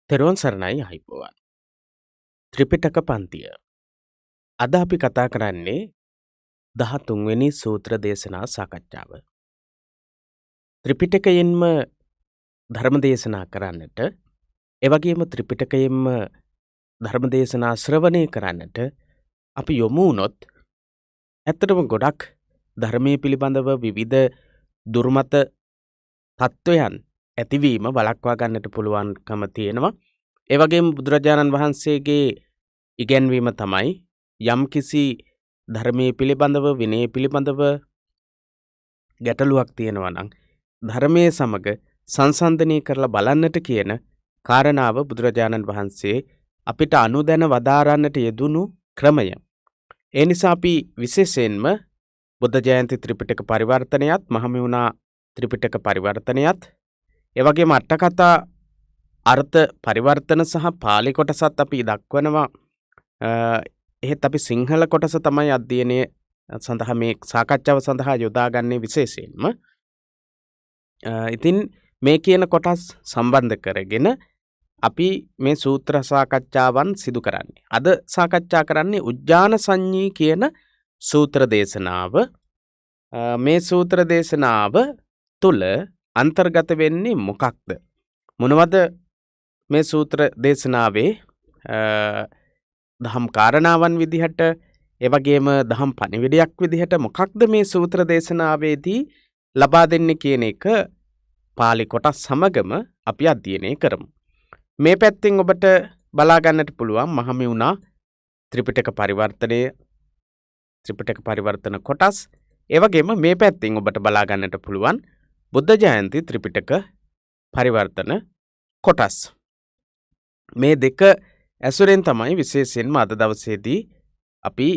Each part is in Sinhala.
තෙරුවන් සරණයි අයිබෝවන්. ත්‍රිපිටක පන්තිය. අද අපි කතා කරන්නේ 13 වෙනි සූත්‍ර දේශනා සාකච්ඡාව. ත්‍රිපිටකයෙන්ම ධර්ම දේශනා කරන්නට, එවැගේම ත්‍රිපිටකයෙන්ම ධර්ම දේශනා ශ්‍රවණය කරන්නට අපි යොමු වුණොත් ඇත්තටම ගොඩක් ධර්මයේ පිළිබඳව විවිධ දුර්මත තත්වයන් ඇතිවීම වළක්වා ගන්නට පුළුවන්කම තියෙනවා. ඒ වගේම බුදුරජාණන් වහන්සේගේ ඉගැන්වීම තමයි යම්කිසි ධර්මයේ පිළිබඳව විනය පිළිබඳව ගැටලුවක් තියෙනවා නම් ධර්මයේ සමග සංසන්දනය කරලා බලන්නට කියන කාරණාව බුදුරජාණන් වහන්සේ අපිට අනුදැන වදාරන්නට යෙදුණු ක්‍රමය. ඒ නිසා අපි විශේෂයෙන්ම බුද්ධ ජයන්ති ත්‍රිපිටක පරිවර්තනයත් මහමෙවුනා ත්‍රිපිටක පරිවර්තනයත් එවැගේම අට කතා අර්ථ පරිවර්තන සහ පාලි කොටසත් අපි දක්වනවා. එහෙත් අපි සිංහල කොටස තමයි අධ්‍යයනය සඳහා මේ සාකච්ඡාව සඳහා යොදාගන්නේ විශේෂයෙන්ම. ඉතින් මේ කියන කොටස් සම්බන්ධ කරගෙන අපි මේ සූත්‍ර සාකච්ඡාවන් සිදු කරන්නේ. අද සාකච්ඡා කරන්නේ උජ්ජාන සංඤී කියන සූත්‍ර දේශනාව. මේ සූත්‍ර දේශනාව තුළ අන්තර්ගත වෙන්නේ මොකක්ද? මොනවද මේ සූත්‍ර දේශනාවේ දහම් කාරණාවන් විදිහට, එවැගේම දහම් පණිවිඩයක් විදිහට මොකක්ද මේ සූත්‍ර දේශනාවේදී ලබා දෙන්නේ කියන එක පාලි කොටස් සමගම අපි අධ්‍යයනය කරමු. මේ පැත්තෙන් ඔබට බලා ගන්නට පුළුවන් මහමෙවුනා ත්‍රිපිටක පරිවර්තනය, ත්‍රිපිටක පරිවර්තන කොටස්. එවැගේම මේ පැත්තෙන් ඔබට බලා ගන්නට පුළුවන් බුද්ධ ජයන්ති ත්‍රිපිටක පරිවර්තන කොටස්. මේ දෙක ඇසුරෙන් තමයි විශේෂයෙන්ම අද දවසේදී අපි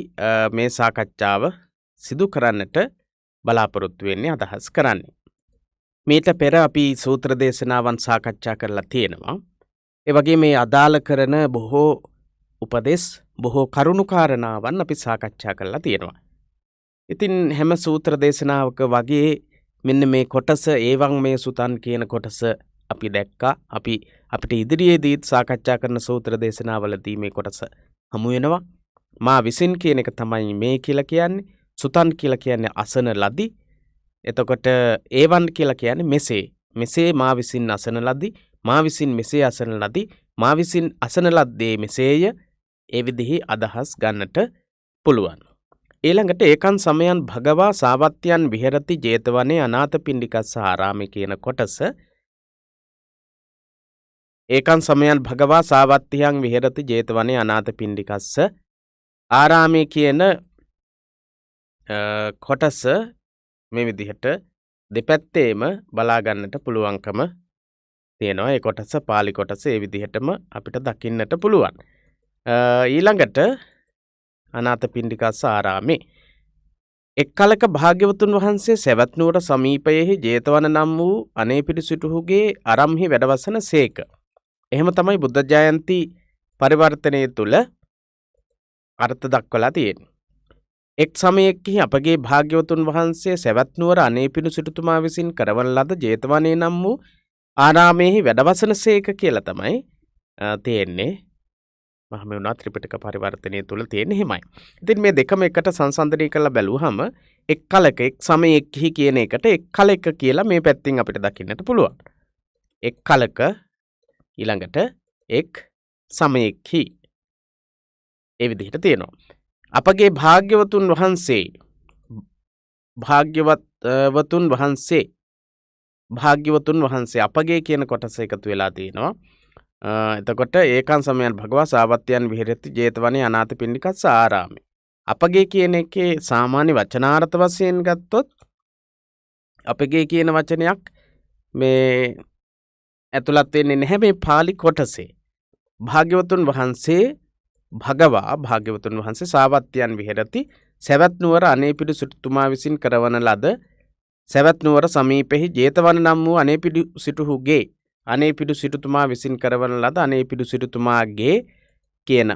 මේ සාකච්ඡාව සිදු කරන්නට බලාපොරොත්තු වෙන්නේ, අදහස් කරන්නේ. මීට පෙර අපි සූත්‍ර දේශනාවන් සාකච්ඡා කරලා තියෙනවා. ඒ වගේ මේ අදාළ කරන බොහෝ උපදෙස්, බොහෝ කරුණු කාරණාවන් අපි සාකච්ඡා කරලා තියෙනවා. ඉතින් හැම සූත්‍ර දේශනාවක වගේ මෙන්න මේ කොටස, ඒවං මේ සුතන් කියන කොටස අපි දැක්කා. අපිට ඉදිරියේදීත් සාකච්ඡා කරන සූත්‍ර දේශනාවලදී මේ කොටස හමු වෙනවා. මා විසින් කියන එක තමයි මේ කියලා කියන්නේ. සුතන් කියලා කියන්නේ අසන ලදී. එතකොට ඒවන් කියලා කියන්නේ මෙසේ. මෙසේ මා විසින් අසන ලදී. මා විසින් මෙසේ අසන ලදී. මා විසින් අසන ලද්දේ මෙසේය. ඒ විදිහේ අදහස් ගන්නට පුළුවන්. ඊළඟට ඒකන් සමයන් භගවා සාවත්‍යයන් විහෙරති ජේතවනේ අනාථපිණ්ඩිකස්ස ආරාමේ කියන කොටස. ඒකන් සමයන් භගවා සාවත්‍යයන් විහෙරති ජේතවනේ අනාථපිණ්ඩිකස්ස ආරාමේ කියන කොටස මේ විදිහට දෙපැත්තේම බලා ගන්නට පුළුවන්කම තියෙනවා. ඒ කොටස පාලි කොටස ඒ විදිහටම අපිට දකින්නට පුළුවන්. ඊළඟට අනාථපිණ්ඩිකස්ස ආරාමේ එක් කලක භාග්‍යවතුන් වහන්සේ සැවැත් නුවර සමීපයෙහි ජේතවන නම් වූ අනේපිඩි සිටුහුගේ අරම්හි වැඩවසන සේක. එහෙම තමයි බුද්ධ ජයන්ති පරිවර්තනය තුළ අර්ථ දක්වලා තියෙන්නේ. එක් සමයෙහි අපගේ භාග්‍යවතුන් වහන්සේ සැවැත් නුවර අනේපිඩි සිටුතුමා විසින් කරවන ලද ජේතවනේ නම් වූ ආරාමයෙහි වැඩවසන සේක කියලා තමයි තියෙන්නේ. මහමෙවුනා ත්‍රිපිටක පරිවර්තනය තුළ තියෙන හිමයි. ඉතින් මේ දෙකම එකට සංසන්දනය කරලා බැලුවහම එක් කලක, එක් සමයෙහි කියන එකට එක් කලක කියලා මේ පැත්තෙන් අපිට දකින්නට පුළුවන්. එක් කලක ඊළඟට එක් සමයෙහි ඒ විදිහට තියෙනවා. අපගේ භාග්‍යවතුන් වහන්සේ අපගේ කියන කොටස එකතු වෙලා තියෙනවා. එතකොට ඒකන් සමයන් භගවා සාවත්‍යයන් විහෙරති ජේතවනේ අනාථපිණ්ඩිකස්ස ආරාමේ. අපගේ කියන එකේ සාමාන්‍ය වචනාර්ථ වශයෙන් ගත්තොත් අපගේ කියන වචනයක් මේ ඇතුළත් වෙන්නේ නැහැ මේ පාලි කොටසේ. භාග්‍යවතුන් වහන්සේ සාවත්‍යයන් විහෙරති සැවැත් නුවර අනේපිඩු සිටුතුමා විසින් කරවන ලද සැවැත් නුවර සමීපෙහි ජේතවන නම් වූ අනේපිඩු සිටුහුගේ, අනේපිඩු සිටුතුමා විසින් කරවන ලද අනේපිඩු සිටුතුමාගේ කියන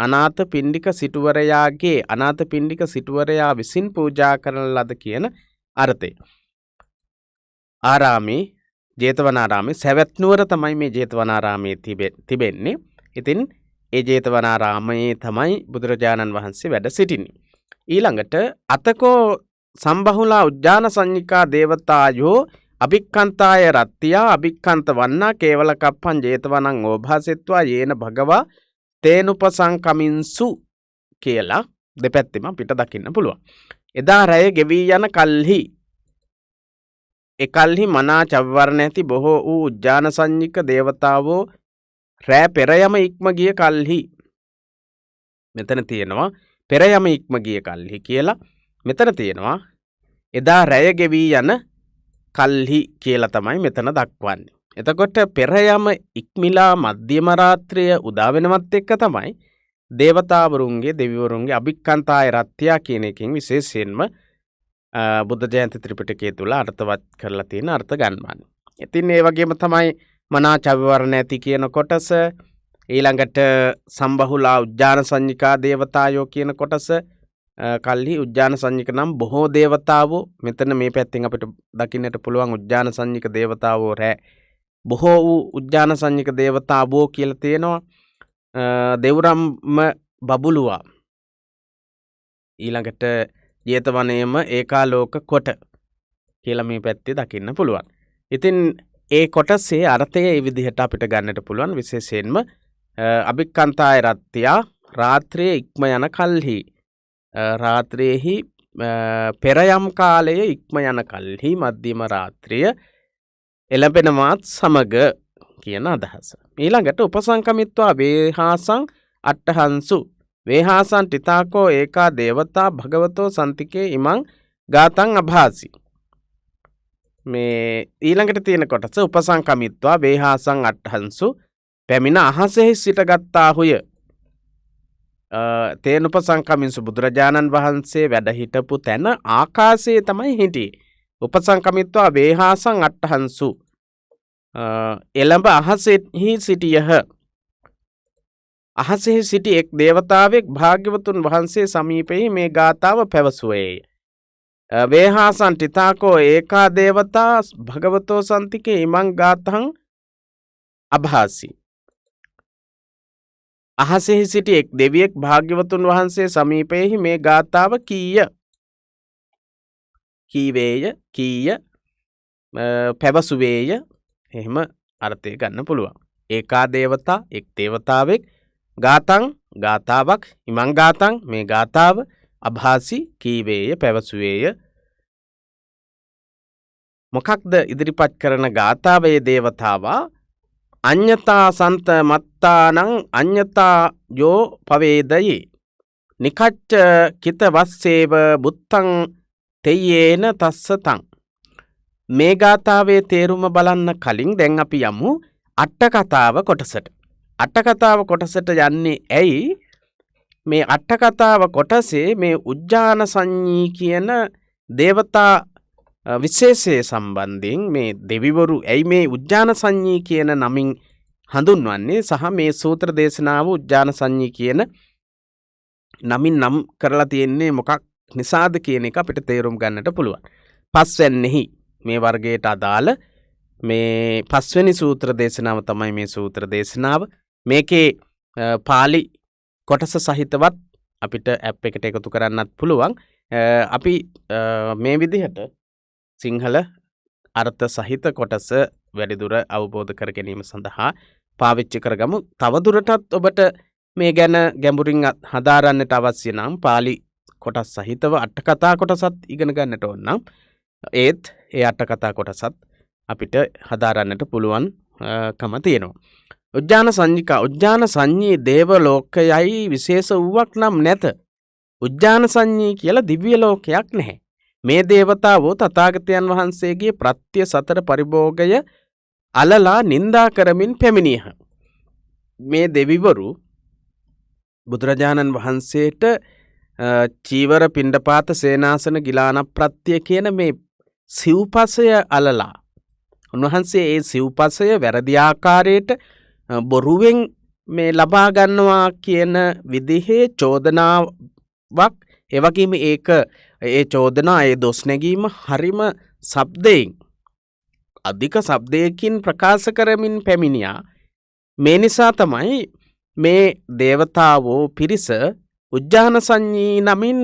අනාථපිණ්ඩික සිටුවරයාගේ, අනාථපිණ්ඩික සිටුවරයා විසින් පූජා කරන ලද කියන අර්ථය. ආරාමේ ජේතවනාරාමේ සැවැත් නුවර තමයි මේ ජේතවනාරාමයේ තිබෙන්නේ. ඉතින් ඒ ජේතවනාරාමයේ තමයි බුදුරජාණන් වහන්සේ වැඩ සිටින්නේ. ඊළඟට අතකෝ සම්බහුලා උජ්ජාන සංඤිකා දේවතායෝ අභික්ඛන්තාය රත්තියා අභික්ඛන්ත වන්නා කේවල කප්පං ජේතවනං ඕභාසෙත්වා යේන භගවා තේනුපසංකමින්සු කියලා දෙපැත්තෙම අපිට දකින්න පුළුවන්. එදා රැය ගෙවී යන කල්හි එකල්හි මනා චව්වරණ ඇති බොහෝ වූ උජ්ජාන සංඤික දේවතාවෝ රෑ පෙරයම ඉක්ම ගිය කල්හි මෙතන තියෙනවා පෙරයම ඉක්ම ගිය කල්හි කියලා මෙතන තියෙනවා එදා රැය ගෙවී යන කල්හි කියලා තමයි මෙතන දක්වන්නේ. එතකොට පෙරයම ඉක්මිලා මධ්‍යම රාත්‍රිය උදා වෙනවත් එක්ක තමයි දේවතාවරුන්ගේ දෙවිවරුන්ගේ අභික්ඛන්තාය රත්ත්‍යා කියන එකෙන් විශේෂයෙන්ම බුද්ධ ජයන්ති ත්‍රිපිටකය තුල අර්ථවත් කරලා තියෙන අර්ථ ගන්නවන්නේ. ඉතින් ඒ වගේම තමයි මනා චව්වරණ ඇති කියන කොටස ඊළඟට සම්බහුලා උජ්ජාන සංඤිකා දේවතායෝ කියන කොටස කල්හි උජ්ජාන සංඤික නම් බොහෝ දේවතාවෝ මෙතන මේ පැත්තෙන් අපිට දකින්නට පුළුවන් උජ්ජාන සංඤික දේවතාවෝ රැ බොහෝ වූ උජ්ජාන සංඤික දේවතාවෝ කියලා තියෙනවා. දෙව්රම්ම බබුලුවා ඊළඟට ජේතවනයේම ඒකාලෝක කොට කියලා මේ පැත්තේ දකින්න පුළුවන්. ඉතින් ඒ කොටසේ අර්ථය ඒ විදිහට අපිට ගන්නට පුළුවන්. විශේෂයෙන්ම අභික්ඛන්තාය රත්ත්‍යා රාත්‍රියේ ඉක්ම යන කල්හි රාත්‍රියේහි පෙරයම් කාලයේ ඉක්ම යන කල්හි මධ්‍යම රාත්‍රිය එළඹෙනවත් සමග කියන අදහස. ඊළඟට උපසංකමිත්වා වේහාසං අට්ඨහන්සු වේහාසං ටිතාකෝ ඒකා දේවතා භගවතෝ සන්තිකේ ඉමං ගාතං අභාසි. මේ ඊළඟට තියෙන කොටස උපසංකමිත්වා වේහාසං අට්ඨහන්සු පැමිණ අහසෙහි සිටගත්තාහුය. තේන උපසංකමින්සු බුදුරජාණන් වහන්සේ වැඩ හිටපු තැන ආකාශයේ තමයි හිටියේ. උපසංකමිත්වා වේහාසං අට්ඨහන්සු එළඹ අහසෙහි සිටියහ. අහසෙහි සිටි එක් දේවතාවෙක් භාග්‍යවතුන් වහන්සේ සමීපෙහි මේ ගාථාව පැවසුවේය. වේහාසං ටිතාකෝ ඒකා දේවතා භගවතෝ සන්තිකේ ඉමං ගාතං අභාසි. අහසෙහි සිටි එක් දෙවියෙක් භාග්‍යවතුන් වහන්සේ සමීපෙහි මේ ගාථාව කීය පැවසුවේය. එහෙම අර්ථය ගන්න පුළුවන්. ඒකා දේවතා එක් දේවතාවෙක් ගාතං ගාතාවක් ඉමං ගාතං මේ ගාතාව අභාසි කීවේය පැවසුවේය. මොකක්ද ඉදිරිපත් කරන ගාථාවේ දේවතාවා අඤ්ඤතා සන්ත මත්තානං අඤ්ඤතා යෝ පවේදයේ නිකච්ච කිත වස්සේව බුත්තං තෙයේන තස්සතං. මේ ගාථාවේ තේරුම බලන්න කලින් දැන් අපි යමු අට්ඨකතාව කොටසට. අට්ඨකතාව කොටසට යන්නේ ඇයි? මේ අට්ඨකතාව කොටසේ මේ උජ්ජාන සංඤී කියන දේවතා විශේෂය සම්බන්ධයෙන් මේ දෙවිවරු ඇයි මේ උජ්ජාන සංඤී කියන නමින් හඳුන්වන්නේ සහ මේ සූත්‍ර දේශනාව උජ්ජාන සංඤී කියන නමින් නම් කරලා තියෙන්නේ මොකක් නිසාද කියන එක අපිට තේරුම් ගන්නට පුළුවන්. පස්වැන්නේහි මේ වර්ගයට අදාළ මේ පස්වෙනි සූත්‍ර දේශනාව තමයි මේ සූත්‍ර දේශනාව. මේකේ පාලි කොටස සහිතවත් අපිට ඇප් එකට එකතු කරන්නත් පුළුවන්. අපි මේ විදිහට සිංහල අර්ථ සහිත කොටස වැඩිදුර අවබෝධ කර ගැනීම සඳහා පාවිච්චි කරගමු. තවදුරටත් ඔබට මේ ගැන ගැඹුරින් හදාරන්නට අවශ්‍ය නම් පාලි කොටස් සහිතව අට්ඨකථා කොටසත් ඉගෙන ගන්නට ඕන නම් ඒත් ඒ අට්ඨකථා කොටසත් අපිට හදාරන්නට පුළුවන් කම තියෙනවා. උජ්ජාන සංඤිකා උජ්ජාන සංඤී දේව ලෝකයයි විශේෂ වූවක් නම් නැත. උජ්ජාන සංඤී කියලා දිව්‍ය ලෝකයක් නැහැ. මේ දේවතාවෝ තථාගතයන් වහන්සේගේ ප්‍රත්‍ය සතර පරිභෝගය අලලා නින්දා කරමින් පැමිණියහ. මේ දෙවිවරු බුදුරජාණන් වහන්සේට චීවර පිණ්ඩපාත සේනාසන ගිලාන ප්‍රත්‍ය කියන මේ සිව්පසය අලලා උන්වහන්සේ ඒ සිව්පසය වැරදි ආකාරයට බොරුවෙන් මේ ලබා ගන්නවා කියන විදිහේ චෝදනාවක් එවැගේම ඒක ඒ චෝදනා ඒ දොස් නැගීම හරිම ශබ්දයෙන් අධික ශබ්දයකින් ප්‍රකාශ කරමින් පැමිණියා. මේ නිසා තමයි මේ දේවතාවෝ පිරිස උජ්ජාන සංඤී නමින්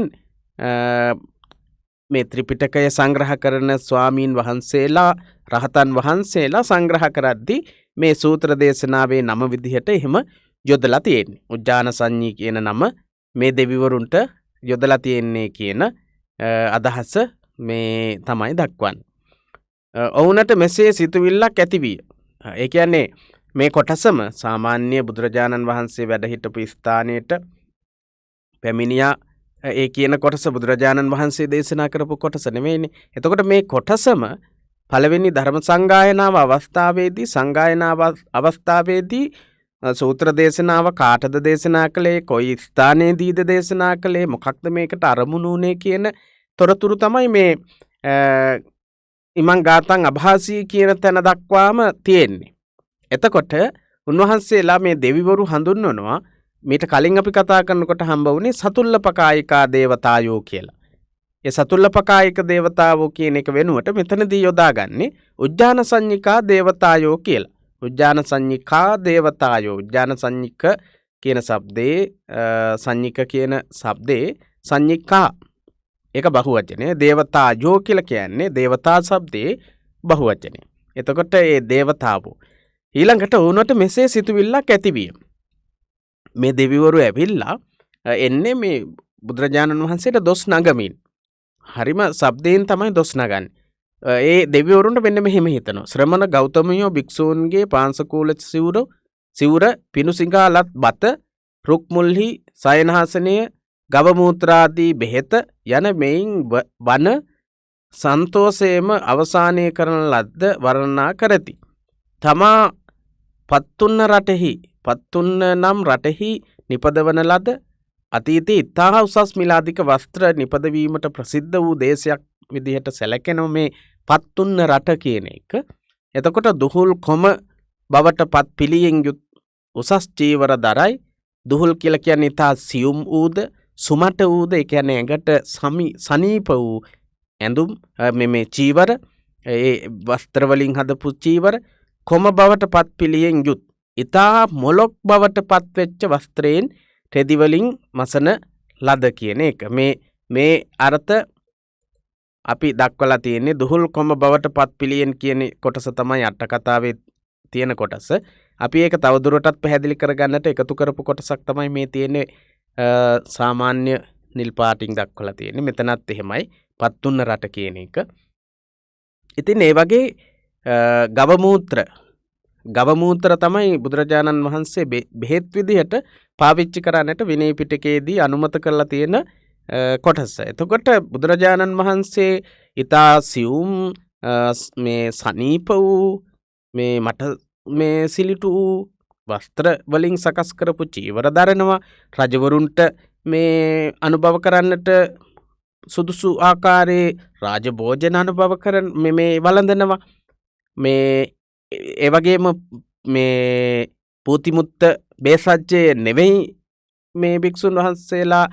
මේ ත්‍රිපිටකය සංග්‍රහ කරන ස්වාමීන් වහන්සේලා රහතන් වහන්සේලා සංග්‍රහ කරද්දී මේ සූත්‍ර දේශනාවේ නම විදිහට එහෙම යොදලා තියෙන්නේ. උජ්ජාන සංඤී කියන නම මේ දෙවිවරුන්ට යොදලා තියෙන්නේ කියන අදහස මේ තමයි දක්වන්නේ. ඔවුනට මෙසේ සිතුවිල්ලක් ඇතිවිය. ඒ කියන්නේ මේ කොටසම සාමාන්‍ය බුදුරජාණන් වහන්සේ වැඩ හිටපු ස්ථානයට පැමිණියා. ඒ කියන කොටස බුදුරජාණන් වහන්සේ දේශනා කරපු කොටස නෙමෙයිනේ. එතකොට මේ කොටසම පළවෙනි ධර්ම සංගායනාව අවස්ථාවේදී අවස්ථාවේදී සූත්‍ර දේශනාව කාටද දේශනා කළේ, කොයි ස්ථානයේදීද දේශනා කළේ, මොකක්ද මේකට අරමුණු උනේ කියන තොරතුරු තමයි මේ ඉමං ගාතං අභාසී කියන තැන දක්වාම තියෙන්නේ. එතකොට උන්වහන්සේලා මේ දෙවිවරු හඳුන්වනවා මීට කලින් අපි කතා කරනකොට හම්බ වුණේ සතුල්ලපකායිකා දේවතායෝ කියලා. ඒ සතුල්ලපකායික දේවතාවෝ කියන එක වෙනුවට මෙතනදී යොදාගන්නේ උජ්ජාන සංඤිකා දේවතායෝ කියලා. උජ්ජාන සංඤිකා දේවතායෝ, උජ්ජාන සංඤික කියන શબ્දේ සංඤික කියන શબ્දේ සංඤිකා ඒක බහුවචනය. දේවතායෝ කියලා කියන්නේ දේවතා શબ્දේ බහුවචනය. එතකොට මේ දේවතාවෝ ඊළඟට වුණොත් මෙසේ සිතුවිල්ලක් ඇතිවිය. මේ දෙවිවරු ඇවිල්ලා එන්නේ මේ බුදුරජාණන් වහන්සේට දොස් නගමින්. හරිම શબ્දයෙන් තමයි දොස් නගන්නේ. ඒ දෙවිවරුන්ට මෙන්න මෙහෙම හිතනවා. ශ්‍රමණ ගෞතමයෝ භික්ෂූන්ගේ පාංශකූල සිවුර පිණුසිඟාලත් බත රුක් මුල්හි සයනහසනය ගව මූත්‍රාදී බෙහෙත යන මෙයින් වන සන්තෝෂයේම අවසානය කරන ලද්ද වර්ණනා කරති. තමා පත්තුන්න රටෙහි පත්තුන්න නම් රටෙහි නිපදවන ලද අතීතයේ ඉතා උසස් මිලාදික වස්ත්‍ර නිපදවීමට ප්‍රසිද්ධ වූ දේශයක් විදිහට සැලකෙන මේ පත්තුන්න රට කියන එක. එතකොට දුහුල් කොම බවට පත් පිළියෙන් යුත් උසස් චීවර දරයි. දුහුල් කියලා කියන්නේ ඉතා සියුම් ඌද සුමට ඌද, ඒ කියන්නේ ඇඟට සනීප වූ ඇඳුම් මේ චීවර, ඒ වස්ත්‍ර වලින් හදපු චීවර කොම බවට පත් පිළියෙන් යුත් ඉතා මොලොක් බවට පත්වෙච්ච වස්ත්‍රයෙන් රෙදි වලින් මසන ලද කියන එක. මේ අර්ථ අපි දක්වලා තියෙන්නේ දුහුල් කොම බවට පත් පිළියෙන් කියන කොටස තමයි අට කතාවේ තියෙන කොටස. අපි ඒක තවදුරටත් පැහැදිලි කරගන්නට එකතු කරපු කොටසක් තමයි මේ තියෙන්නේ. සාමාන්‍ය නිල් පාටින් දක්වලා තියෙන්නේ. මෙතනත් එහෙමයි පත්තුන්න රට කියන එක. ඉතින් ඒ වගේ ගවමූත්‍ර තමයි බුදුරජාණන් වහන්සේ බෙහෙත් විදිහට පාවිච්චි කරන්නට විනය පිටකයේදී අනුමත කරලා තියෙන කොටස. එතකොට බුදුරජාණන් වහන්සේ ඊතා සියුම් මේ සනීප වූ මේ සිලිටු වූ වස්ත්‍ර වලින් සකස් කරපු චීවර දරනවා. රජවරුන්ට මේ අනුභව කරන්නට සුදුසු ආකාරයේ රාජභෝජන අනුභව කරන මේ වළඳනවා. මේ ඒ වගේම මේ පූතිමුත්ත බේසජ්ජේ නෙවෙයි මේ භික්ෂුන් වහන්සේලා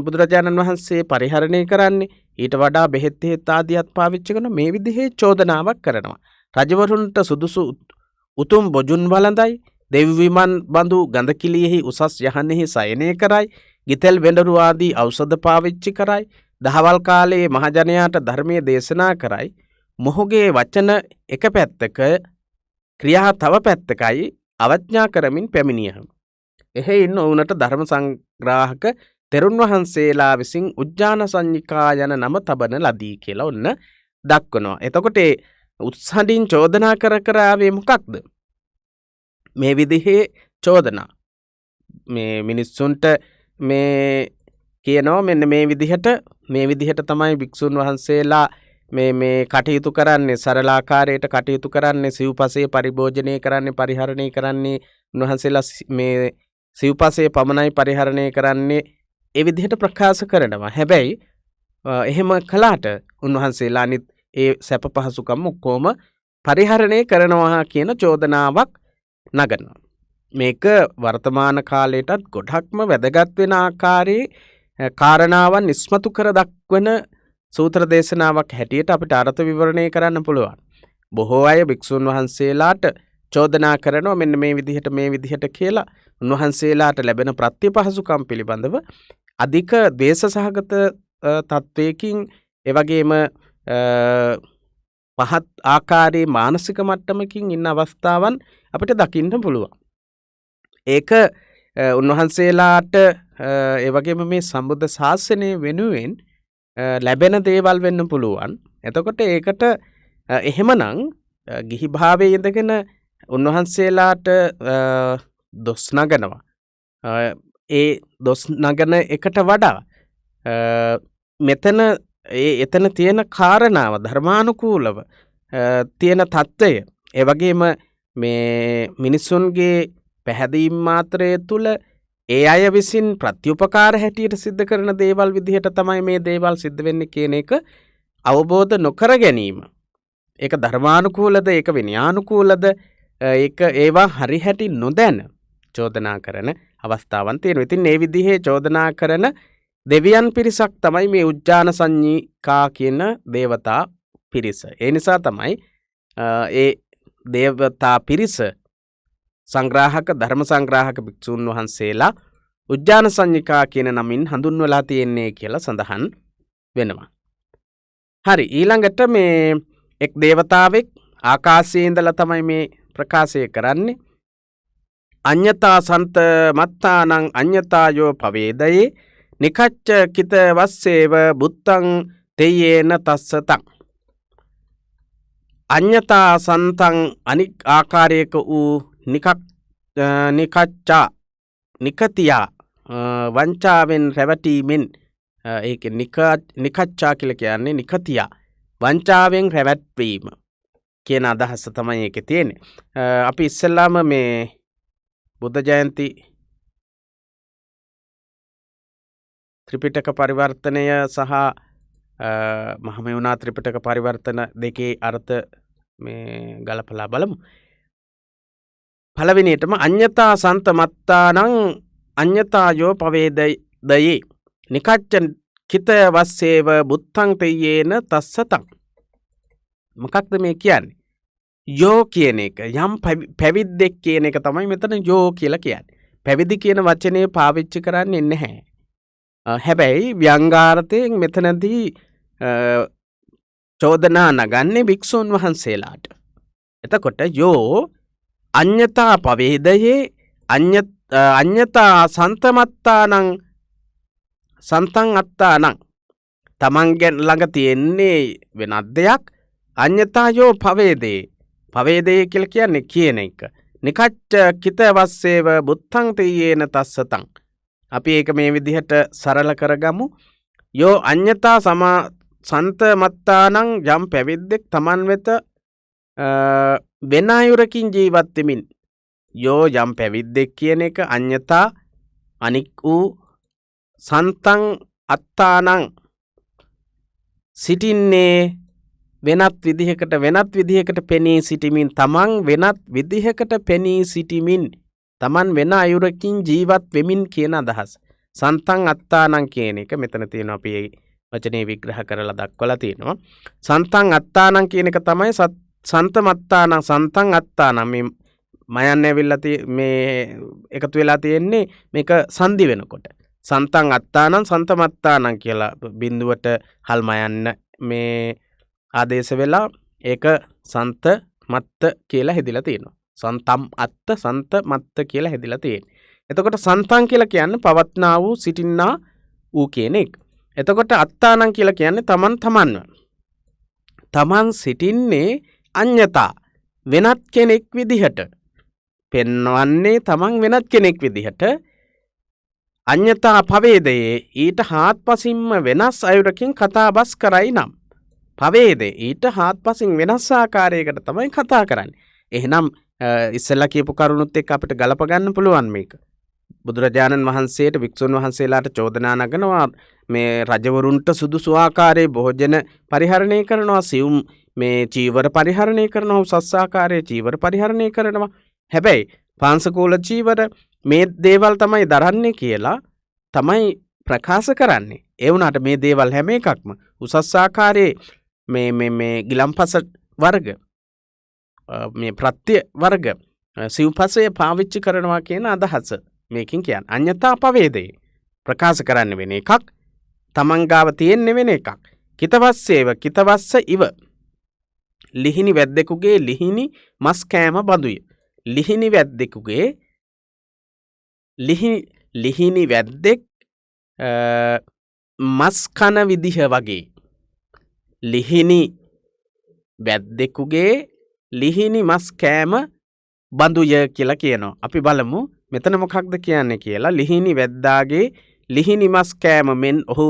බුදුරජාණන් වහන්සේ පරිහරණය කරන්නේ. ඊට වඩා බෙහෙත් ආදියත් පාවිච්චි කරන මේ විදිහේ චෝදනාවක් කරනවා. රජවරුන්ට සුදුසු උතුම් බොජුන් වළඳයි. දෙවි විමන් බඳු ගඳකිලියෙහි උසස් යහනෙහි සයනය කරයි. ගිතෙල් වෙඬරු ආදී ඖෂධ පාවිච්චි කරයි. දහවල් කාලයේ මහජනයාට ධර්මයේ දේශනා කරයි. මොහුගේ වචන එක පැත්තක ක්‍රියා තව පැත්තකයි අවඥා කරමින් පැමිණියහ. එහෙයින් ඔවුනට ධර්ම සංග්‍රාහක තෙරුන් වහන්සේලා විසින් උජ්ජාන සංඤිකා යන නම තබන ලදී කියලා ඔන්න දක්වනවා. එතකොට උත්සාහින් චෝදනා කර ආවේ මොකක්ද? මේ විදිහේ චෝදනා මේ මිනිස්සුන්ට මේ කියනවා මෙන්න මේ විදිහට තමයි භික්ෂුන් වහන්සේලා මේ කටයුතු කරන්නේ, සරලාකාරයට කටයුතු කරන්නේ, සිව්පසයේ පරිභෝජනය කරන්නේ, පරිහරණය කරන්නේ. උන්වහන්සේලා මේ සිව්පසයේ පමණයි පරිහරණය කරන්නේ. ඒ විදිහට ප්‍රකාශ කරනවා. හැබැයි එහෙම කළාට උන්වහන්සේලා අනිත් ඒ සැප පහසුකම් ඔක්කොම පරිහරණය කරනවා කියන චෝදනාවක් නගනවා. මේක වර්තමාන කාලයටත් ගොඩක්ම වැදගත් වෙන ආකාරයේ කාරණාවන් ඉස්මතු කර දක්වන සූත්‍ර දේශනාවක් හැටියට අපිට අර්ථ විවරණය කරන්න පුළුවන්. බොහෝ අය භික්ෂුන් වහන්සේලාට චෝදනා කරනවා මෙන්න මේ විදිහට කියලා උන්වහන්සේලාට ලැබෙන ප්‍රත්‍යපහසුකම් පිළිබඳව අධික ද්වේෂ සහගත තත්වයකින් එවැගේම පහත් ආකාරයේ මානසික මට්ටමකින් ඉන්න අවස්ථාවන් අපිට දකින්න පුළුවන්. ඒක උන්වහන්සේලාට එවැගේම මේ සම්බුද්ධ ශාසනය වෙනුවෙන් ලැබෙන දේවල් වෙන්න පුළුවන්. එතකොට ඒකට එහෙමනම් ගිහි භාවයේ ඉඳගෙන උන්වහන්සේලාට දොස් නගනවා. ඒ දොස් නගන එකට වඩා මෙතන එතන තියෙන කාරණාව ධර්මානුකූලව තියෙන తত্ত্বය ඒ වගේම මේ මිනිසුන්ගේ පැහැදීම් මාත්‍රය තුල ඒ අය විසින් ප්‍රතිඋපකාර හැටියට සිද්ධ කරන දේවල් විදිහට තමයි මේ දේවල් සිද්ධ වෙන්නේ කියන එක අවබෝධ නොකර ගැනීම. ඒක ධර්මානුකූලද ඒක විනයානුකූලද ඒක ඒවා හරි හැටි නොදැන චෝදනා කරන අවස්ථාවන් තියෙනවා. ඉතින් මේ විදිහේ චෝදනා කරන දෙවියන් පිරිසක් තමයි මේ උජ්ජාන සංඤිකා කියන දේවතා පිරිස. ඒ නිසා තමයි ඒ දේවතා පිරිස සංග්‍රාහක ධර්ම සංග්‍රාහක භික්ෂුන් වහන්සේලා උජ්ජාන සංඤිකා කියන නමින් හඳුන්වලා තියෙන්නේ කියලා සඳහන් වෙනවා. හරි ඊළඟට මේ එක් දේවතාවෙක් ආකාශයේ ඉඳලා තමයි මේ ප්‍රකාශය කරන්නේ. අඤ්ඤතා සන්ත මත්තානං අඤ්ඤතායෝ පවේදයේ නිකච්ච කිත වස්සේව බුත්තං තේයේන තස්සතං. අඤ්ඤතා සන්තං අනික් ආකාරයක වූ නිකච්චා නිකතියා වංචාවෙන් රැවටීමෙන් ඒක නිකච්චා කියලා කියන්නේ නිකතියා වංචාවෙන් රැවට්වීම කියන අදහස තමයි ඒකේ තියෙන්නේ. අපි ඉස්සෙල්ලාම මේ බුද්ධ ජයන්ති ත්‍රිපිටක පරිවර්තනය සහ මහමෙවුනා ත්‍රිපිටක පරිවර්තන දෙකේ අර්ථ මේ ගලපලා බලමු. පළවෙනියටම අඤ්ඤතා සන්ත මත්තානං අඤ්ඤතායෝ පවේදයේ නිකච්ච කිත වස්සේව බුත්තං තේයේන තස්සතං. මොකක්ද මේ කියන්නේ? යෝ කියන එක යම් පැවිද්දෙක් කියන එක තමයි මෙතන යෝ කියලා කියන්නේ. පැවිදි කියන වචනේ පාවිච්චි කරන්නේ නැහැ. හැබැයි ව්‍යංගාර්ථයෙන් මෙතනදී චෝදනා නගන්නේ භික්ෂුන් වහන්සේලාට. එතකොට යෝ අඤ්ඤතා පවේදයේ අඤ්ඤතා සන්තමත්තානං සන්තං අත්තානං තමන්ගෙන් ළඟ තියෙන්නේ වෙනත් දෙයක්. අඤ්ඤතායෝ පවේදේ පවේදේ කියලා කියන්නේ කියන එක. නිකච්ච කිත වස්සේව බුත්තං තේයේන තස්සතං. අපි ඒක මේ විදිහට සරල කරගමු. යෝ අඤ්ඤතා සන්ත මත්තානං යම් පැවිද්දෙක් තමන් වෙත වෙන අයුරකින් ජීවත් වෙමින් යෝ යම් පැවිද්දෙක් කියන එක අඤ්ඤතා අනික් වූ සන්තං අත්තානං සිටින්නේ වෙනත් විදිහකට පෙනී සිටිමින් තමන් වෙනත් විදිහකට පෙනී සිටිමින් තමන් වෙන අයුරකින් ජීවත් වෙමින් කියන අදහස. සන්තං අත්තානං කියන එක මෙතන තියෙනවා අපි වචනේ විග්‍රහ කරලා දක්වලා තියෙනවා. සන්තං අත්තානං කියන එක තමයි සන්ත මත්තානං සන්තං අත්තානං මේ මයන් ඇවිල්ලා මේ එකතු වෙලා තියෙන්නේ මේක සංදි වෙනකොට. සන්තං අත්තානං සන්ත මත්තානං කියලා බිඳුවට හල් මයන්න මේ ආදේශ වෙලා ඒක සන්ත මත්ත කියලා හැදිලා තියෙනවා. සන්තම් අත්ත සන්ත මත්ත කියලා හැදිලා තියෙන්නේ. එතකොට සන්තං කියලා කියන්නේ පවත්නා වූ සිටින්නා වූ කියන එක. එතකොට අත්තානං කියලා කියන්නේ තමන් සිටින්නේ අඤ්ඤතා වෙනත් කෙනෙක් විදිහට පෙන්වන්නේ තමන් වෙනත් කෙනෙක් විදිහට. අඤ්ඤතා පවේදයේ ඊට හාත්පසින්ම වෙනස් අයුරකින් කතාබස් කරයි නම් පවේදේ ඊට හාත්පසින් වෙනස් ආකාරයකට තමයි කතා කරන්නේ. එහෙනම් ඉස්සෙල්ලා කියපු කරුණුත් එක්ක අපිට ගලප ගන්න පුළුවන් මේක. බුදුරජාණන් වහන්සේට වික්ෂුන් වහන්සේලාට චෝදනා නගනවා මේ රජවරුන්ට සුදුසු ආකාරයේ භෝජන පරිහරණය කරනවා, සිවුම් මේ චීවර පරිහරණය කරනවා, උසස් ආකාරයේ චීවර පරිහරණය කරනවා. හැබැයි පාංශකූල චීවර මේ දේවල් තමයි දරන්නේ කියලා තමයි ප්‍රකාශ කරන්නේ. ඒ වුණාට මේ දේවල් හැම එකක්ම උසස් ආකාරයේ මේ ගිලම්පස වර්ග මේ ප්‍රත්‍ය වර්ග සිව්පසය පාවිච්චි කරනවා කියන අදහස මේකින් කියන්න. අඤ්ඤතා පවේදේ ප්‍රකාශ කරන්න වෙන එකක්, තමන් ගාව තියෙන්නේ වෙන එකක්. කිතවස්සේව කිතවස්ස ඉව ලිහිණි වැද්දෙකුගේ ලිහිණි මස් කෑම බඳුය. ලිහිණි වැද්දෙකුගේ ලිහිණි වැද්දෙක් මස් කන විදිහ වගේ. ලිහිණි වැද්දෙකුගේ ලිහිණි මස් කෑම බඳුය කියලා කියනවා. අපි බලමු මෙතන මොකක්ද කියන්නේ කියලා. ලිහිණි වැද්දාගේ ලිහිණි මස් කෑම මෙන් ඔහු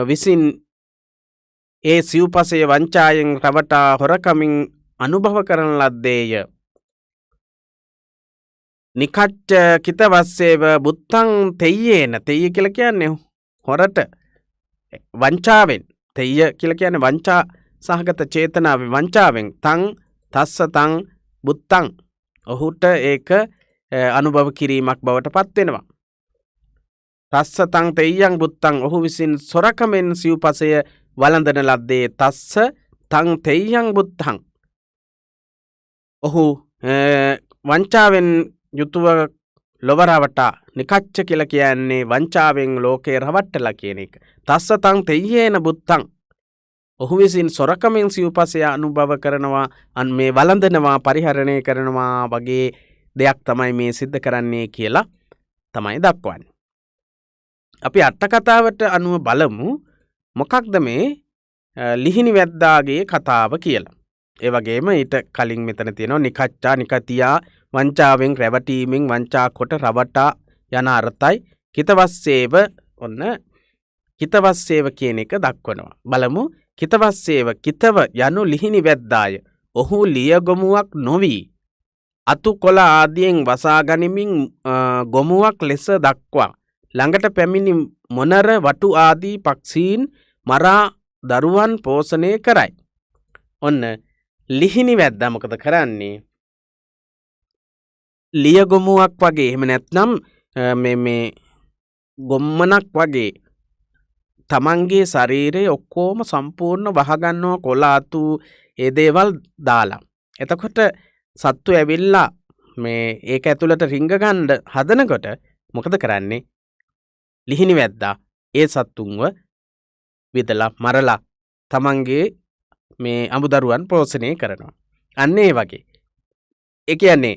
විසින් ඒ සිව්පසය වංචායෙන් රවටා හොරකමින් අනුභව කරන ලද්දේය. නිකච්ච කිතවස්සේව බුත්තං තෙය්‍යේන. තෙය්‍ය කියලා කියන්නේ හොරට වංචාවෙන්. තෙය්‍ය කියලා කියන්නේ වංචා සහගත චේතනාවේ වංචාවෙන්. තං තස්ස තං බුත්තං ඔහුට ඒක අනුභව කිරීමක් බවට පත් වෙනවා. තස්ස තං තෙය්‍යං බුත්තං ඔහු විසින් සොරකමෙන් සිව්පසය වළඳන ලද්දේ. තස්ස තං තෙය්‍යං බුත්තං ඔහු වංචාවෙන් යුතුව ලොව රවටා. නිකච්ච කියලා කියන්නේ වංචාවෙන් ලෝකේ රවට්ටලා කියන එක. තස්ස තං තෙය්‍යේන බුත්තං ඔහු විසින් සොරකමෙන් සිව්පසය අනුභව කරනවා, මේ වළඳනවා, පරිහරණය කරනවා වගේ දෙයක් තමයි මේ සිද්ධ කරන්නේ කියලා තමයි දක්වන්නේ. අපි අට කතාවට අනුව බලමු මොකක්ද මේ ලිහිණි වැද්දාගේ කතාව කියලා. ඒ වගේම ඊට කලින් මෙතන තියෙනවා නිකච්චා නිකතියා වංචාවෙන් රැවටීමෙන් වංචා කොට රවටා යන අර්ථයි. කිතවස්සේව ඔන්න කිතවස්සේව කියන එක දක්වනවා. බලමු. කිතවස්සේව කිතව යනු ලිහිණි වැද්දාය. ඔහු ලියගොමුවක් නොවී අතු කොළ ආදියෙන් වසා ගනිමින් ගොමුවක් ලෙස දක්වා ළඟට පැමිණි මොනර වටු ආදී පක්ෂීන් මරා දරුවන් පෝෂණය කරයි. ඔන්න ලිහිණි වැද්දා මොකද කරන්නේ? ලියගොමුවක් වගේ එහෙම නැත්නම් මේ ගොම්මනක් වගේ තමන්ගේ ශරීරයේ ඔක්කොම සම්පූර්ණ වහගන්නවා කොළ අතු ඒ දේවල් දාලා. එතකොට සත්තු ඇවිල්ලා මේ ඒක ඇතුළට රිංග ගන්න හදනකොට මොකද කරන්නේ? ලිහිණි වැද්දා ඒ සත්තුන්ව විදලා මරලා තමන්ගේ මේ අමුදරුවන් පෝෂණය කරනවා. අන්න ඒ වගේ. ඒ කියන්නේ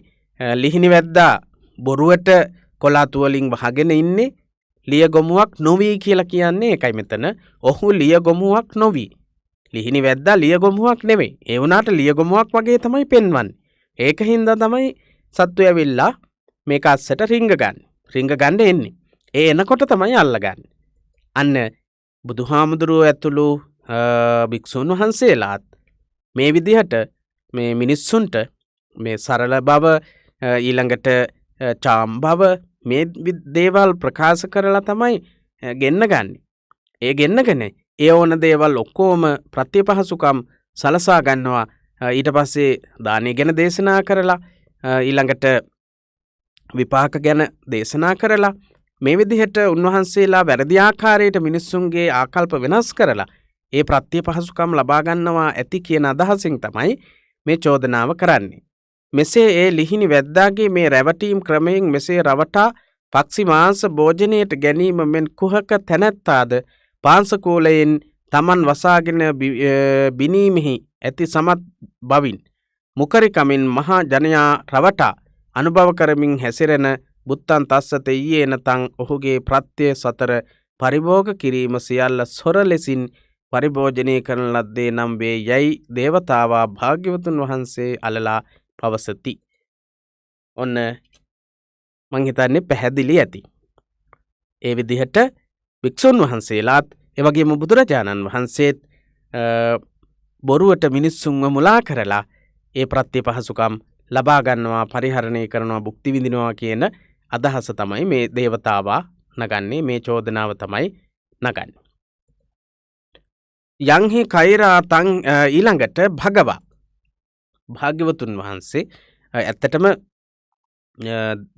ලිහිණි වැද්දා බොරුවට කොළ අතු වලින් වහගෙන ඉන්නේ ලියගොමුවක් නොවී කියලා කියන්නේ ඒකයි මෙතන. ඔහු ලියගොමුවක් නොවී. ලිහිණි වැද්දා ලියගොමුවක් නෙවෙයි. ඒ වුණාට ලියගොමුවක් වගේ තමයි පෙන්වන්නේ. ඒක හින්දා තමයි සත්තු ඇවිල්ලා මේක අස්සට රිංග ගන්න එන්නේ. ඒ එනකොට තමයි අල්ලගන්නේ. අන්න බුදුහාමුදුරුවෝ ඇතුළු භික්ෂුන් වහන්සේලාත් මේ විදිහට මේ මිනිස්සුන්ට මේ සරල බව ඊළඟට චාම් බව මේ දේවල් ප්‍රකාශ කරලා තමයි ගෙන්න ගන්න. ඒ ගෙන්නගෙන ඒ ඕන දේවල් ඔක්කොම ප්‍රතිපහසුකම් සලසා ගන්නවා. ඊට පස්සේ දානය ගැන දේශනා කරලා ඊළඟට විපාක ගැන දේශනා කරලා මේ විදිහට උන්වහන්සේලා වැරදි ආකාරයට මිනිස්සුන්ගේ ආකල්ප වෙනස් කරලා ඒ ප්‍රතිපහසුකම් ලබා ගන්නවා ඇති කියන අදහසින් තමයි මේ චෝදනාව කරන්නේ. මෙසේ ඒ ලිහිණි වැද්දාගේ මේ රැවටීම් ක්‍රමයෙන් මෙසේ රවටා පක්ෂි මාංශ භෝජනයට ගැනීම මෙන් කුහක තැනැත්තාද පාංශකූලයෙන් තමන් වසාගෙන බිනීමෙහි ඇති සමත් බවින් මුකරිකමින් මහා ජනයා රවටා අනුභව කරමින් හැසිරෙන බුත්තන් තස්ස තෙය්‍යේන තං ඔහුගේ ප්‍රත්‍ය සතර පරිභෝග කිරීම සියල්ල සොර ලෙසින් පරිභෝජනය කරන ලද්දේ නම් වේ යයි දේවතාවා භාග්‍යවතුන් වහන්සේ අලලා පවසති. ඔන්න මං හිතන්නේ පැහැදිලි ඇති. ඒ විදිහට භික්ෂුන් වහන්සේලාත් එවැගේම බුදුරජාණන් වහන්සේත් බොරුවට මිනිස්සුන්ව මුලා කරලා ඒ ප්‍රතිපහසුකම් ලබා ගන්නවා, පරිහරණය කරනවා, භුක්ති විඳිනවා කියන අදහස තමයි මේ දේවතාවා නගන්නේ. මේ චෝදනාව තමයි නගන්නේ. යංහි කෛරා තං ඊළඟට භගවා භාග්‍යවතුන් වහන්සේ ඇත්තටම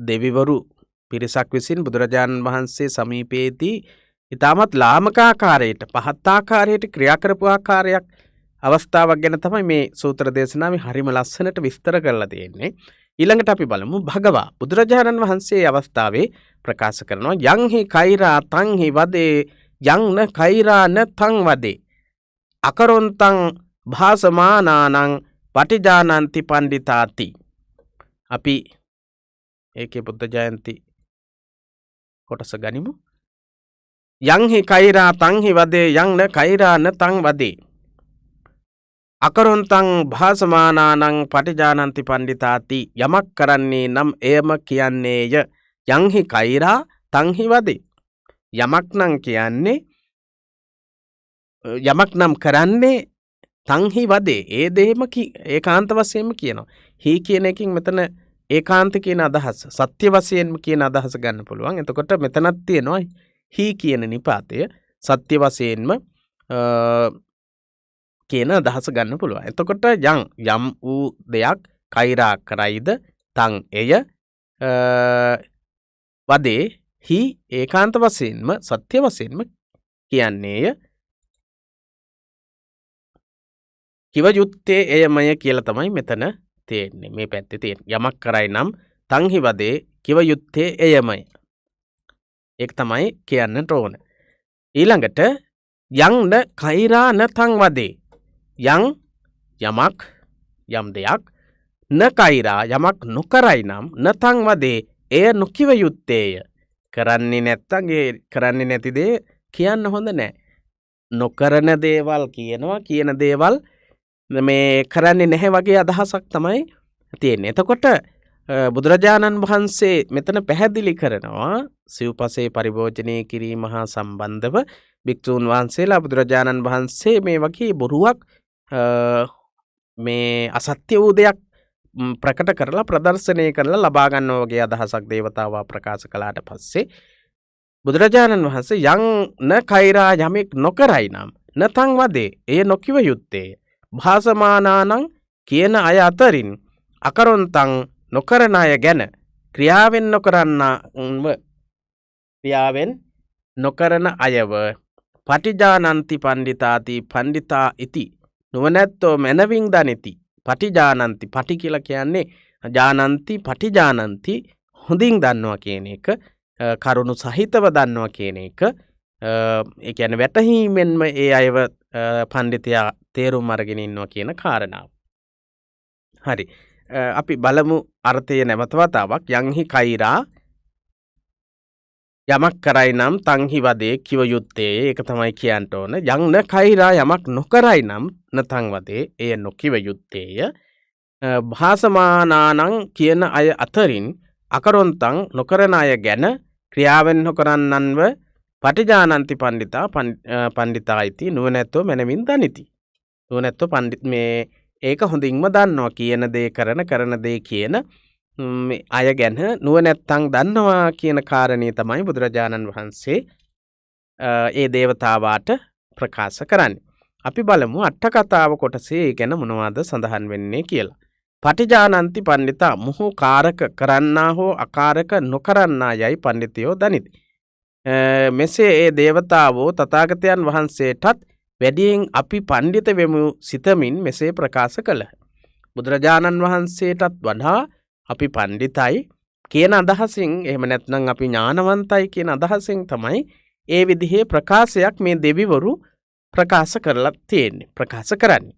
දෙවිවරු පිරිසක් විසින් බුදුරජාණන් වහන්සේ සමීපයේදී ඉතාමත් ලාමක ආකාරයට පහත් ආකාරයට ක්‍රියා කරපු ආකාරයක් අවස්ථාවක් ගැන තමයි මේ සූත්‍ර දේශනාවේ හරිම ලස්සනට විස්තර කරලා තියෙන්නේ. ඊළඟට අපි බලමු භගවා. බුදුරජාණන් වහන්සේ අවස්ථාවේ ප්‍රකාශ කරනවා යං හි කෛරා තං හි වදේ යං න කෛරා න තං වදේ අකරොන්තං භාසමානානං පටිජානන්ති පණ්ඩිතාති. අපි ඒකේ බුද්ධ ජයන්ති කොටස ගනිමු. යං හි කෛරා තං හි වදේ යං න කෛරා න තං වදේ අකරොන්තං භාසමානානං පටිජානන්ති පණ්ඩිතාති. යමක් කරන්නේ නම් එයම කියන්නේය. යං හි කෛරා තං හි වදේ. යමක් නම් කියන්නේ යමක් නම් කරන්නේ තං හි වදේ. ඒ දෙයම ඒකාන්ත වශයෙන්ම කියනවා. හි කියන එකකින් මෙතන ඒකාන්ත කියන අදහස සත්‍ය වශයෙන්ම කියන අදහස ගන්න පුළුවන්. එතකොට මෙතනත් තියෙනවා හි කියන නිපාතය සත්‍ය වශයෙන්ම කියන අදහස ගන්න පුළුවන්. එතකොට යම් වූ දෙයක් කෛරා කරයිද තං එය වදේ හි ඒකාන්ත වශයෙන්ම සත්‍ය වශයෙන්ම කියන්නේය. කිව යුත්තේ එයමය කියලා තමයි මෙතන තියෙන්නේ. මේ පැත්තේ තියෙන යමක් කරයි නම් තං හි වදේ කිව යුත්තේ එයමය. ඒක තමයි කියන්නට ඕන. ඊළඟට යං න කෛරා න තං වදේ. යමක් යම් දෙයක් න කෛරා යමක් නොකරයි නම් න තං වදේ එය නොකිව යුත්තේය. කරන්නේ නැත්තම් ඒ කරන්නේ නැති දේ කියන්න හොඳ නැහැ. නොකරන දේවල් කියනවා කියන දේවල් මේ කරන්නේ නැහැ වගේ අදහසක් තමයි තියෙන්නේ. එතකොට බුදුරජාණන් වහන්සේ මෙතන පැහැදිලි කරනවා සිව්පසේ පරිභෝජනය කිරීම හා සම්බන්ධව භික්ෂූන් වහන්සේලා බුදුරජාණන් වහන්සේ මේ වගේ බොරුවක් මේ අසත්‍ය වූ දෙයක් ප්‍රකට කරලා ප්‍රදර්ශනය කරලා ලබා ගන්නවා වගේ අදහසක් දේවතාවා ප්‍රකාශ කළාට පස්සේ බුදුරජාණන් වහන්සේ යං න කෛරා යමෙක් නොකරයි නම් නතං වදේ එය නොකිව යුත්තේ. භාසමානානං කියන අය අතරින් අකරොන්තං නොකරන අය ගැන ක්‍රියාවෙන් නොකරන අයව පටිජානන්ති පණ්ඩිතාති පණ්ඩිතා ඉති නුවණැත්තෝ මැනවින් දනිති. පටිජානන්ති පටි කියලා කියන්නේ ජානන්ති පටිජානන්ති හොඳින් දන්නවා කියන එක, කරුණු සහිතව දන්නවා කියන එක. ඒ කියන්නේ වැටහීමෙන්ම ඒ අයව පණ්ඩිතයා තේරුම් අරගෙන ඉන්නවා කියන කාරණාව. හරි. අපි බලමු අර්ථය නැවත වතාවක්. යං හි කෛරා යමක් කරයි නම් තං හි වදේ කිව යුත්තේ. ඒක තමයි කියන්න ඕන. යං න කෛරා යමක් නොකරයි නම් නතං වදේ එය නොකිව යුත්තේය. භාසමානානං කියන අය අතරින් අකරොන්තං නොකරන අය ගැන ක්‍රියාවෙන් නොකරන්නන්ව පටිජානන්ති පණ්ඩිතා පණ්ඩිතා ඉති නුවණැත්තෝ මැනවින් දනිති. නුවණැත්තෝ පණ්ඩිත මේ ඒක හොඳින්ම දන්නවා කියන දේ කරන දේ කියන අය ගැන නුවණැත්තන් දන්නවා කියන කාරණේ තමයි බුදුරජාණන් වහන්සේ ඒ දේවතාවාට ප්‍රකාශ කරන්නේ. අපි බලමු අට කතාව කොටසේ ඒ ගැන මොනවද සඳහන් වෙන්නේ කියලා. පටිජානන්ති පණ්ඩිතා මුහු කාරක කරන්නා හෝ අකාරක නොකරන්නා යයි පණ්ඩිතයෝ දනිති. මෙසේ ඒ දේවතාවෝ තථාගතයන් වහන්සේටත් වැඩියෙන් අපි පණ්ඩිත වෙමු සිතමින් මෙසේ ප්‍රකාශ කළහ. බුදුරජාණන් වහන්සේටත් වඩා අපි පණ්ඩිතයි කියන අදහසින්, එහෙම නැත්නම් අපි ඥානවන්තයි කියන අදහසින් තමයි ඒ විදිහේ ප්‍රකාශයක් මේ දෙවිවරු ප්‍රකාශ කරලා තියෙන්නේ, ප්‍රකාශ කරන්නේ.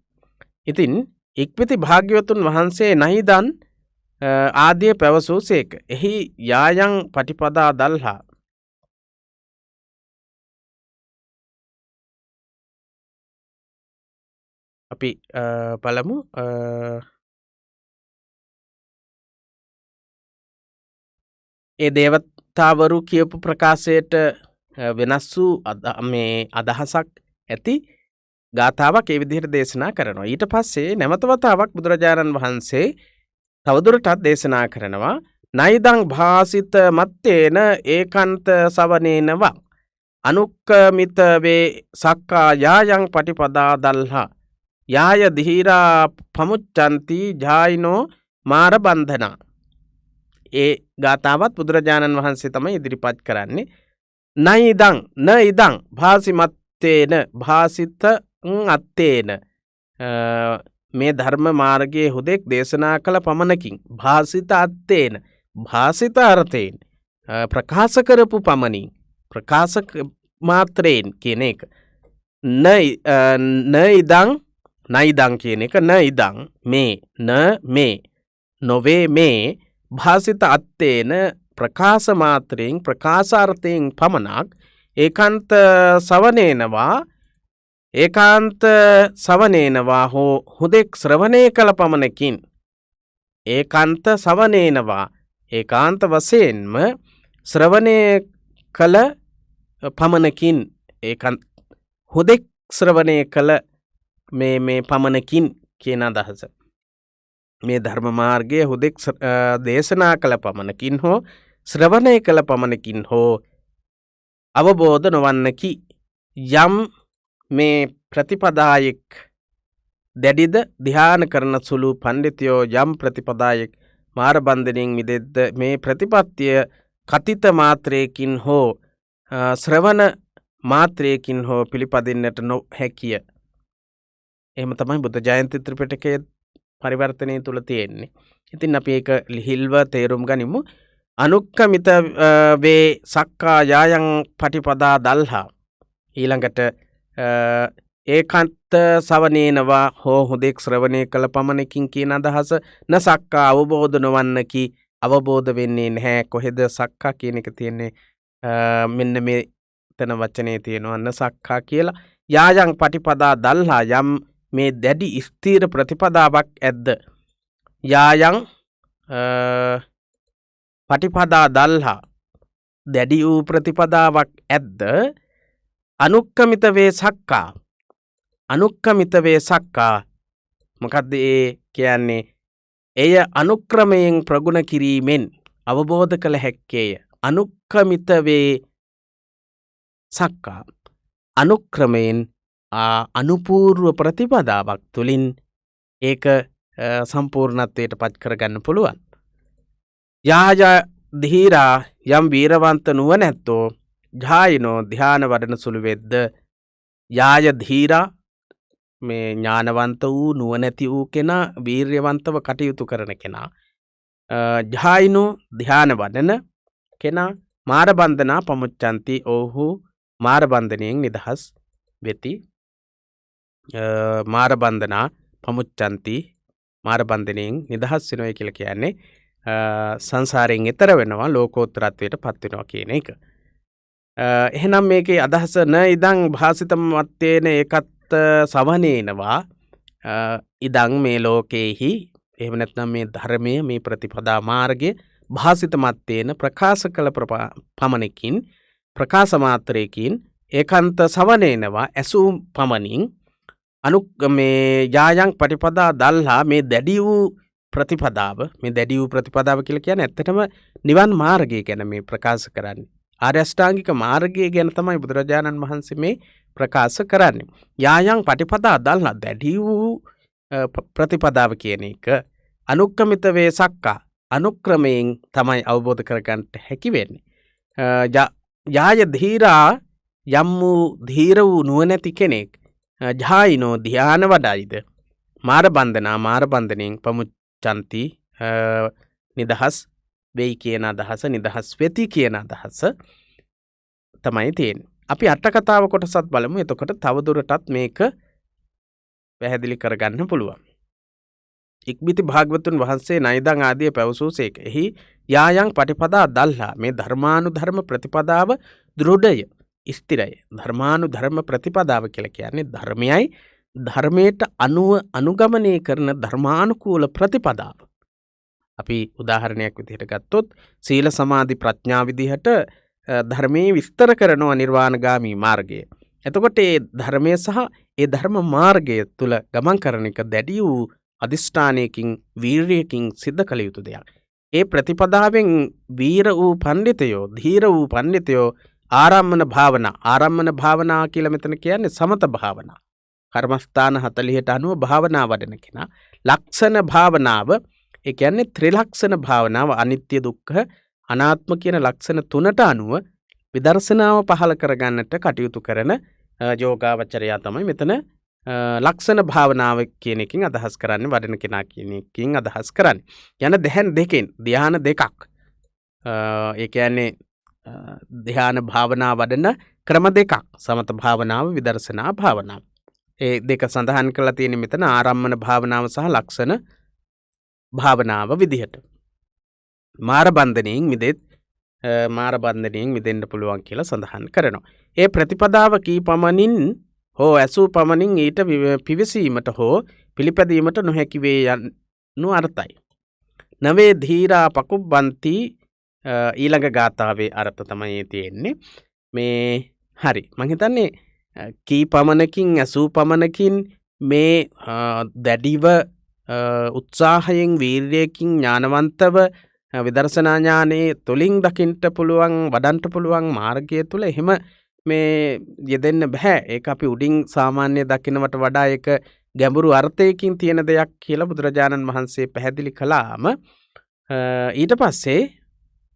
ඉතින් ඉක්පිති භාග්‍යවතුන් වහන්සේ නහිදන් ආදී පැවසූ සේක. එහි යායන් පටිපදා දල්හා අපි බලමු ඒ දේවතාවරු කියපු ප්‍රකාශයට වෙනස් වූ මේ අදහසක් ඇති ගාථාවක් ඒ විදිහට දේශනා කරනවා. ඊට පස්සේ නැවත වතාවක් බුදුරජාණන් වහන්සේ තවදුරටත් දේශනා කරනවා නයිදං භාසිත මත්තේන ඒකාන්ත සවනේනවා අනුක්කමිත වේ සක්කා යායන් පටිපදා දල්හා යාය ධීරා පමුච්චන්ති ජායිනෝ මාර බන්ධනා. ඒ ගාථාවත් බුදුරජාණන් වහන්සේ තමයි ඉදිරිපත් කරන්නේ. නයිදං න ඉදං භාසිමත්තේන භාසිත අත්තේන මේ ධර්ම මාර්ගයේ හුදෙක් දේශනා කළ පමණකින් භාසිත අත්තේන භාසිත අර්ථයෙන් ප්‍රකාශ කරපු පමණින් ප්‍රකාශ මාත්‍රයෙන් කියන එක න ඉදං කියන එක න ඉදං මේ නොවේ මේ භාසිත අත්තේන ප්‍රකාශ මාත්‍රයෙන් ප්‍රකාශාර්ථයෙන් පමණක් ඒකාන්ත සවනේනවා හෝ හුදෙක් ශ්‍රවණය කළ පමණකින් ඒකාන්ත සවනේනවා ඒකාන්ත වශයෙන්ම ශ්‍රවණය කළ පමණකින් හුදෙක් ශ්‍රවණය කළ මේ පමණකින් කියන අදහස. මේ ධර්ම මාර්ගයේ හුදෙක් දේශනා කළ පමණකින් හෝ ශ්‍රවණය කළ පමණකින් හෝ අවබෝධ නොවන්නකි. යම් මේ ප්‍රතිපදායෙක් දැඩිද ධ්‍යාන කරන සුළු පණ්ඩිතයෝ යම් ප්‍රතිපදායෙක් මාරබන්ධනයෙන් මිදෙද්ද මේ ප්‍රතිපත්තිය කතිත මාත්‍රයකින් හෝ ශ්‍රවණ මාත්‍රයකින් හෝ පිළිපදින්නට නොහැකිය. එහෙම තමයි බුද්ධ ජයන්ති ත්‍රිපිටකයේ පරිවර්තනය තුල තියෙන්නේ. ඉතින් අපි ඒක ලිහිල්ව තේරුම් ගනිමු. අනුක්කමිත වේ සක්කා යායන් පටිපදා දල්හා. ඊළඟට ඒකාන්ත සවනේනවා හෝ හුදෙක් ශ්‍රවණය කළ පමණකින් කියන අදහස න සක්කා අවබෝධ නොවන්නකි අවබෝධ වෙන්නේ නැහැ. කොහෙද සක්කා කියන එක තියෙන්නේ? මෙන්න මෙතන වචනේ තියෙනවා න සක්කා කියලා. යායන් පටිපදා දල්හා යම් මේ දැඩි ස්ථීර ප්‍රතිපදාවක් ඇද්ද යායන් පටිපදා දල්හා දැඩි වූ ප්‍රතිපදාවක් ඇද්ද අනුක්කමිත වේ සක්කා මොකද්ද ඒ කියන්නේ? එය අනුක්‍රමයෙන් ප්‍රගුණ කිරීමෙන් අවබෝධ කළ හැක්කේය. අනුක්කමිත වේ සක්කා අනුක්‍රමයෙන් අනුපූර්ව ප්‍රතිපදාවක් තුළින් ඒක සම්පූර්ණත්වයට පත් කරගන්න පුළුවන්. යාය ධීරා යම් වීරවන්ත නුවණැත්තෝ ජායිනෝ ධ්‍යාන වඩන සුළු වෙද්ද යාය ධීරා මේ ඥානවන්ත වූ නුවණැති වූ කෙනා වීර්යවන්තව කටයුතු කරන කෙනා ජායිනෝ ධ්‍යාන වඩන කෙනා මාරබන්ධනා පමුච්චන්ති ඔහු මාරබන්ධනයෙන් නිදහස් වෙති. මාරබන්ධනා පමුච්චන්ති මාරබන්ධනයෙන් නිදහස් වෙනවා කියලා කියන්නේ සංසාරයෙන් එතර වෙනවා ලෝකෝත්තරත්වයට පත් වෙනවා කියන එක. එහෙනම් මේකේ අදහස න ඉදං භාසිතම් වත්තේන ඒකත් සවනේනවා ඉදං මේ ලෝකේහි එහෙම නැත්නම් මේ ධර්මයේ මේ ප්‍රතිපදා මාර්ගයේ භාසිත මත්තේන ප්‍රකාශ කළ පමණකින් ප්‍රකාශ මාත්‍රයකින් ඒකාන්ත සවනේනවා ඇසූ පමණින් මේ යායන් පටිපදා දල්හා මේ දැඩි වූ ප්‍රතිපදාව කියලා කියන්නේ ඇත්තටම නිවන් මාර්ගය ගැන මේ ප්‍රකාශ කරන්නේ. ආර්ය අෂ්ටාංගික මාර්ගය ගැන තමයි බුදුරජාණන් වහන්සේ මේ ප්‍රකාශ කරන්නේ. යායන් පටිපදා දල්හා දැඩි වූ ප්‍රතිපදාව කියන එක අනුක්‍රමිත වේ සක්කා අනුක්‍රමයෙන් තමයි අවබෝධ කරගන්නට හැකි වෙන්නේ. යාය ධීරා යම් වූ ධීර වූ නුවණැති කෙනෙක් ජායිනෝ ධ්‍යාන වඩයිද මාරබන්ධනයෙන් පමුච්චන්ති නිදහස් වෙයි කියන අදහස නිදහස් වෙති කියන අදහස තමයි තියෙන්නේ. අපි අට කතාව කොටසත් බලමු. එතකොට තවදුරටත් මේක පැහැදිලි කරගන්න පුළුවන්. ඉක්බිති භාග්‍යවතුන් වහන්සේ නයිදං ආදී පැවසූසේක. එහි යායන් පටිපදා දල්හා මේ ධර්මානුධර්ම ප්‍රතිපදාව දෘಢය ස්ථිරය. ධර්මානුධර්ම ප්‍රතිපදාව කියලා කියන්නේ ධර්මයයි ධර්මයට අනුගමනය කරන ධර්මානුකූල ප්‍රතිපදාව. අපි උදාහරණයක් විදිහට ගත්තොත් සීල සමාධි ප්‍රඥා විදිහට ධර්මයේ විස්තර කරනවා නිර්වාණගාමී මාර්ගය. එතකොට ඒ ධර්මයේ සහ ඒ ධර්ම මාර්ගය තුල ගමන් කරන එක දැඩි වූ අදිෂ්ඨානයකින් වීරියකින් සිද්ධ කළ යුතු දෙයක්. ඒ ප්‍රතිපදාවෙන් වීර වූ පඬිතයෝ ධීර වූ පඬිතයෝ ආරම්මන භාවනා කියලා මෙතන කියන්නේ සමත භාවනා. කර්මස්ථාන 40ට අනුව භාවනා වඩන කෙනා. ලක්ෂණ භාවනාව ඒ කියන්නේ ත්‍රිලක්ෂණ භාවනාව අනිත්‍ය දුක්ඛ අනාත්ම කියන ලක්ෂණ තුනට අනුව විදර්ශනාව පහළ කරගන්නට කටයුතු කරන යෝගාවචරයා තමයි මෙතන ලක්ෂණ භාවනාව කියන එකකින් අදහස් කරන්නේ වඩන කෙනා කියන එකකින් අදහස් කරන්නේ. යන දැහන් දෙකෙන් ධ්‍යාන දෙකක්. ඒ කියන්නේ ධ්‍යාන භාවනා වඩන ක්‍රම දෙකක්. සමත භාවනාව විදර්ශනා භාවනාව. ඒ දෙක සඳහන් කරලා තියෙන මෙතන ආරම්මන භාවනාව සහ ලක්ෂණ භාවනාව විදිහට. මාර බන්ධනයෙන් මිදෙන්න පුළුවන් කියලා සඳහන් කරනවා. ඒ ප්‍රතිපදාව කී පමණින් හෝ ඇසූ පමණින් ඊට පිවිසීමට හෝ පිළිපැදීමට නොහැකි වේ යනු අර්ථයි. නවේ ධීරා පකුබ්බන්ති ඊළඟ ගාථාවේ අර්ථ තමයි තියෙන්නේ. මේ හරි මං හිතන්නේ කී පමණකින් ඇසූ පමණකින් මේ දැඩිව උත්සාහයෙන් වීර්යයකින් ඥානවන්තව විදර්ශනා ඥානයේ තුලින් දකින්නට පුළුවන් වඩන්ට පුළුවන් මාර්ගය තුල එහෙම මේ යෙදෙන්න බෑ. ඒක අපි උඩින් සාමාන්‍ය දකින්නවට වඩා ඒක ගැඹුරු අර්ථයකින් තියෙන දෙයක් කියලා බුදුරජාණන් වහන්සේ පැහැදිලි කළාම ඊට පස්සේ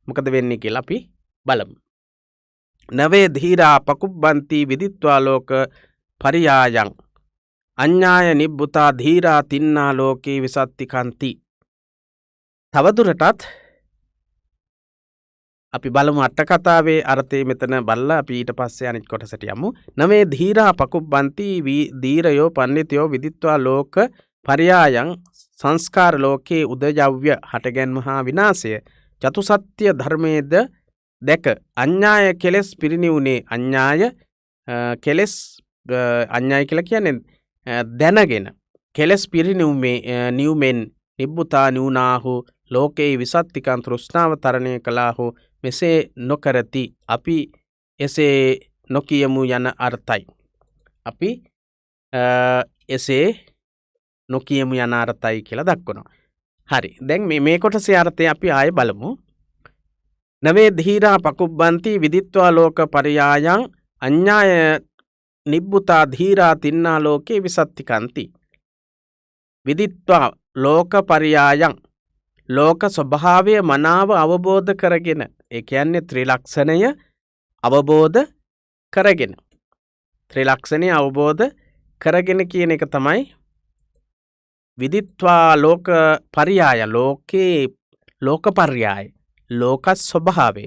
මොකද වෙන්නේ කියලා අපි බලමු. නවේ ධීරා පකුබ්බන්ති විදිත්වා ලෝක පරියායං අඤ්ඤාය නිබ්බුතා ධීරා තින්නා ලෝකේ විසත්තිකන්ති. තවදුරටත් අපි බලමු අට කතාවේ අර්ථය මෙතන බලලා අපි ඊට පස්සේ අනිත් කොටසට යමු. නවේ ධීරා පකුබ්බන්ති ධීරයෝ පණ්ඩිතයෝ විදිත්වා ලෝක පරියායං සංස්කාර ලෝකේ උදයව්‍ය හටගැන්ම හා විනාශය චතුසත්‍ය ධර්මයේද දැක අඤ්ඤාය කෙලස් පිරිනිවුනේ අඤ්ඤාය කෙලස් අඤ්ඤාය කියලා කියන්නේ දැනගෙන කෙලස් පිරිනිවුමෙන් නිබ්බුතා නිවුනාහු ලෝකේ විසත්තිකං තෘෂ්ණාව තරණය කළාහු මෙසේ නොකරති. අපි එසේ නොකියමු යන අර්ථයි. අපි එසේ නොකියමු යන අර්ථයි කියලා දක්වනවා. හරි දැන් මේ කොටසේ අර්ථය අපි ආයෙ බලමු. නවේ ධීරා පකුබ්බන්ති විදිත්වා ලෝක පරියායං අඤ්ඤාය නිබ්බුතා ධීරා තින්නා ලෝකේ විසත්තිකන්ති. විදිත්වා ලෝක පරියායං ලෝක ස්වභාවය මනාව අවබෝධ කරගෙන ඒ කියන්නේ ත්‍රිලක්ෂණය අවබෝධ කරගෙන ත්‍රිලක්ෂණය අවබෝධ කරගෙන කියන එක තමයි විදිත්වා ලෝක පරියාය ලෝකේ ලෝක පරියාය ලෝක ස්වභාවය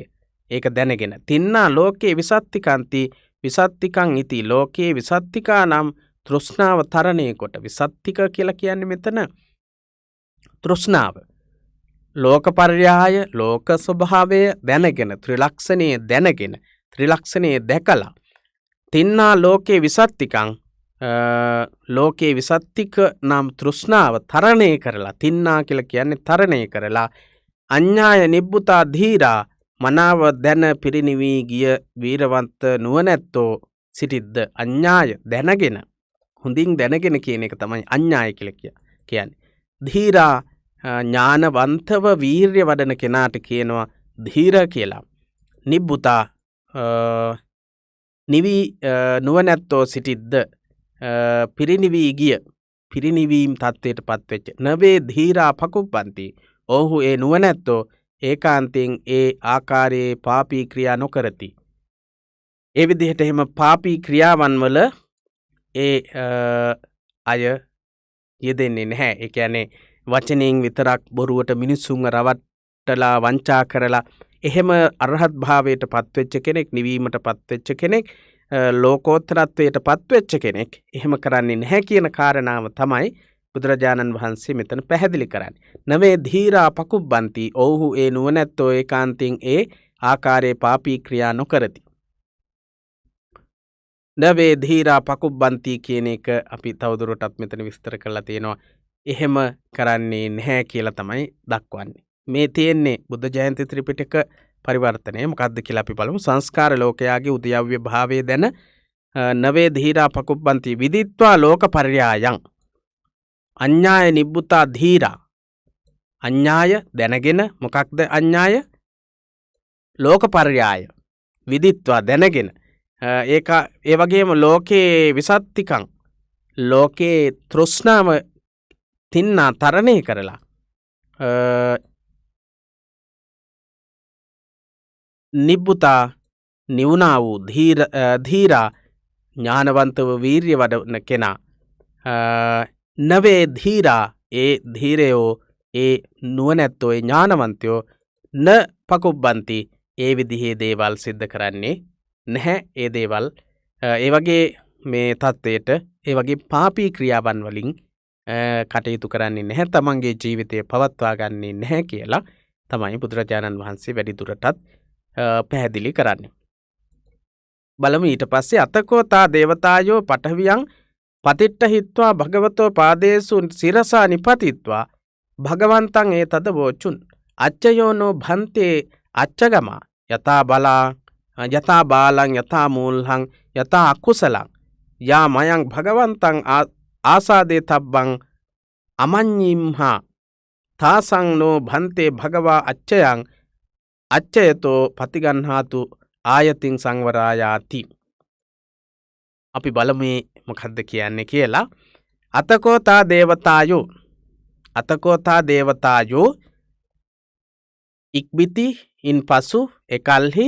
ඒක දැනගෙන තින්නා ලෝකේ විසත්තිකන්ති විසත්තිකං ඉති ලෝකේ විසත්තිකා නම් තෘෂ්ණාව තරණය කොට විසත්තික කියලා කියන්නේ මෙතන තෘෂ්ණාව ලෝක පරියාය ලෝක ස්වභාවය දැනගෙන ත්‍රිලක්ෂණයේ දැකලා තින්නා ලෝකේ විසත්තිකං ලෝකේ විසත්තික නම් තෘෂ්ණාව තරණය කරලා තින්නා කියලා කියන්නේ තරණය කරලා අඤ්ඤාය නිබ්බුතා ධීරා මනාව දැන පිරිනිවී ගිය වීරවන්ත නුවණැත්තෝ සිටිද්ද අඤ්ඤාය දැනගෙන හොඳින් දැනගෙන කියන එක තමයි අඤ්ඤාය කියලා කියන්නේ. ධීරා ඥානවන්තව වීර්ය වඩන කෙනාට කියනවා ධීර කියලා. නිබ්බුතා නුවණැත්තෝ සිටිද්ද පිරිනිවී ගිය පිරිනිවීම් තත්ත්වයට පත්වෙච්ච නවේ ධීරා පකුප්පන්ති ඔහු ඒ නුවණැත්තෝ ඒකාන්තයෙන් ඒ ආකාරයේ පාපී ක්‍රියා නොකරති. ඒ විදිහට එහෙම පාපී ක්‍රියාවන් වල ඒ අය යෙදෙන්නේ නැහැ. ඒ කියන්නේ වචනයෙන් විතරක් බොරුවට මිනිසුන්ව රවට්ටලා වංචා කරලා එහෙම අරහත් භාවයට පත්වෙච්ච කෙනෙක් නිවීමට පත්වෙච්ච කෙනෙක් ලෝකෝත්තරත්වයට පත්වෙච්ච කෙනෙක් එහෙම කරන්නේ නැහැ කියන කාරණාව තමයි බුදුරජාණන් වහන්සේ මෙතන පැහැදිලි කරන්නේ. නවේ ධීරා පකුබ්බන්ති ඔව්හු ඒ නුවණැත්තෝ ඒකාන්තයෙන් ඒ ආකාරයේ පාපී ක්‍රියා නොකරති. නවේ ධීරා පකුබ්බන්ති කියන එක අපි තවදුරටත් මෙතන විස්තර කරලා තියෙනවා. එහෙම කරන්නේ නැහැ කියලා තමයි දක්වන්නේ. මේ තියෙන්නේ බුද්ධ ජයන්ති ත්‍රිපිටක පරිවර්තනය මොකක්ද කියලා අපි බලමු. සංස්කාර ලෝකයාගේ උද්‍යව්‍ය භාවයේ දැන නවේ ධීරා පකුබ්බන්ති විදිත්වා ලෝක පරියායං අඤ්ඤාය නිබ්බුතා ධීරා අඤ්ඤාය දැනගෙන මොකක්ද අඤ්ඤාය ලෝක පරියාය විදිත්වා දැනගෙන ඒක ඒ වගේම ලෝකේ විසත්තිකං ලෝකේ තෘෂ්ණාව තින්නා තරණය කරලා නිබ්බුතා නිවුනා වූ ධීරා ඥානවන්තව වීර්ය වඩන කෙනා නවේ ධීරා ඒ ධීරයෝ ඒ නුවණැත්තෝ ඒ ඥානවන්තයෝ න පකුබ්බන්ති ඒ විදිහේ දේවල් සිද්ධ කරන්නේ නැහැ. ඒ දේවල් ඒ වගේ මේ තත්ත්වයට ඒ වගේ පාපී ක්‍රියාවන් වලින් කටයුතු කරන්නේ නැහැ. තමන්ගේ ජීවිතය පවත්වා ගන්නේ නැහැ කියලා තමයි බුදුරජාණන් වහන්සේ වැඩිදුරටත් පැහැදිලි කරන්නේ. බලමු ඊට පස්සේ අතකෝ තා දේවතායෝ පඨවියං පතිට්ඨ හිත්වා භගවතෝ පාදේසු සිරසා නිපතිත්වා භගවන්තං ඒතද වෝචුන් අච්චයෝනෝ භන්තේ අච්චගමා යතා බාලං යතා මූල්හං යතා අකුසලං යා මයං භගවන්තං ආසාදේ තබ්බං අමඤ්ඤිම්හා තාසං නෝ භන්තේ භගවා අච්චයං අච්චයතෝ පතිගන්හාතු ආයතින් සංවරායාති. අපි බලමු මොකද්ද කියන්නේ කියලා. අතකෝතා දේවතායෝ ඉක්බිති ඉන් පසු එකල්හි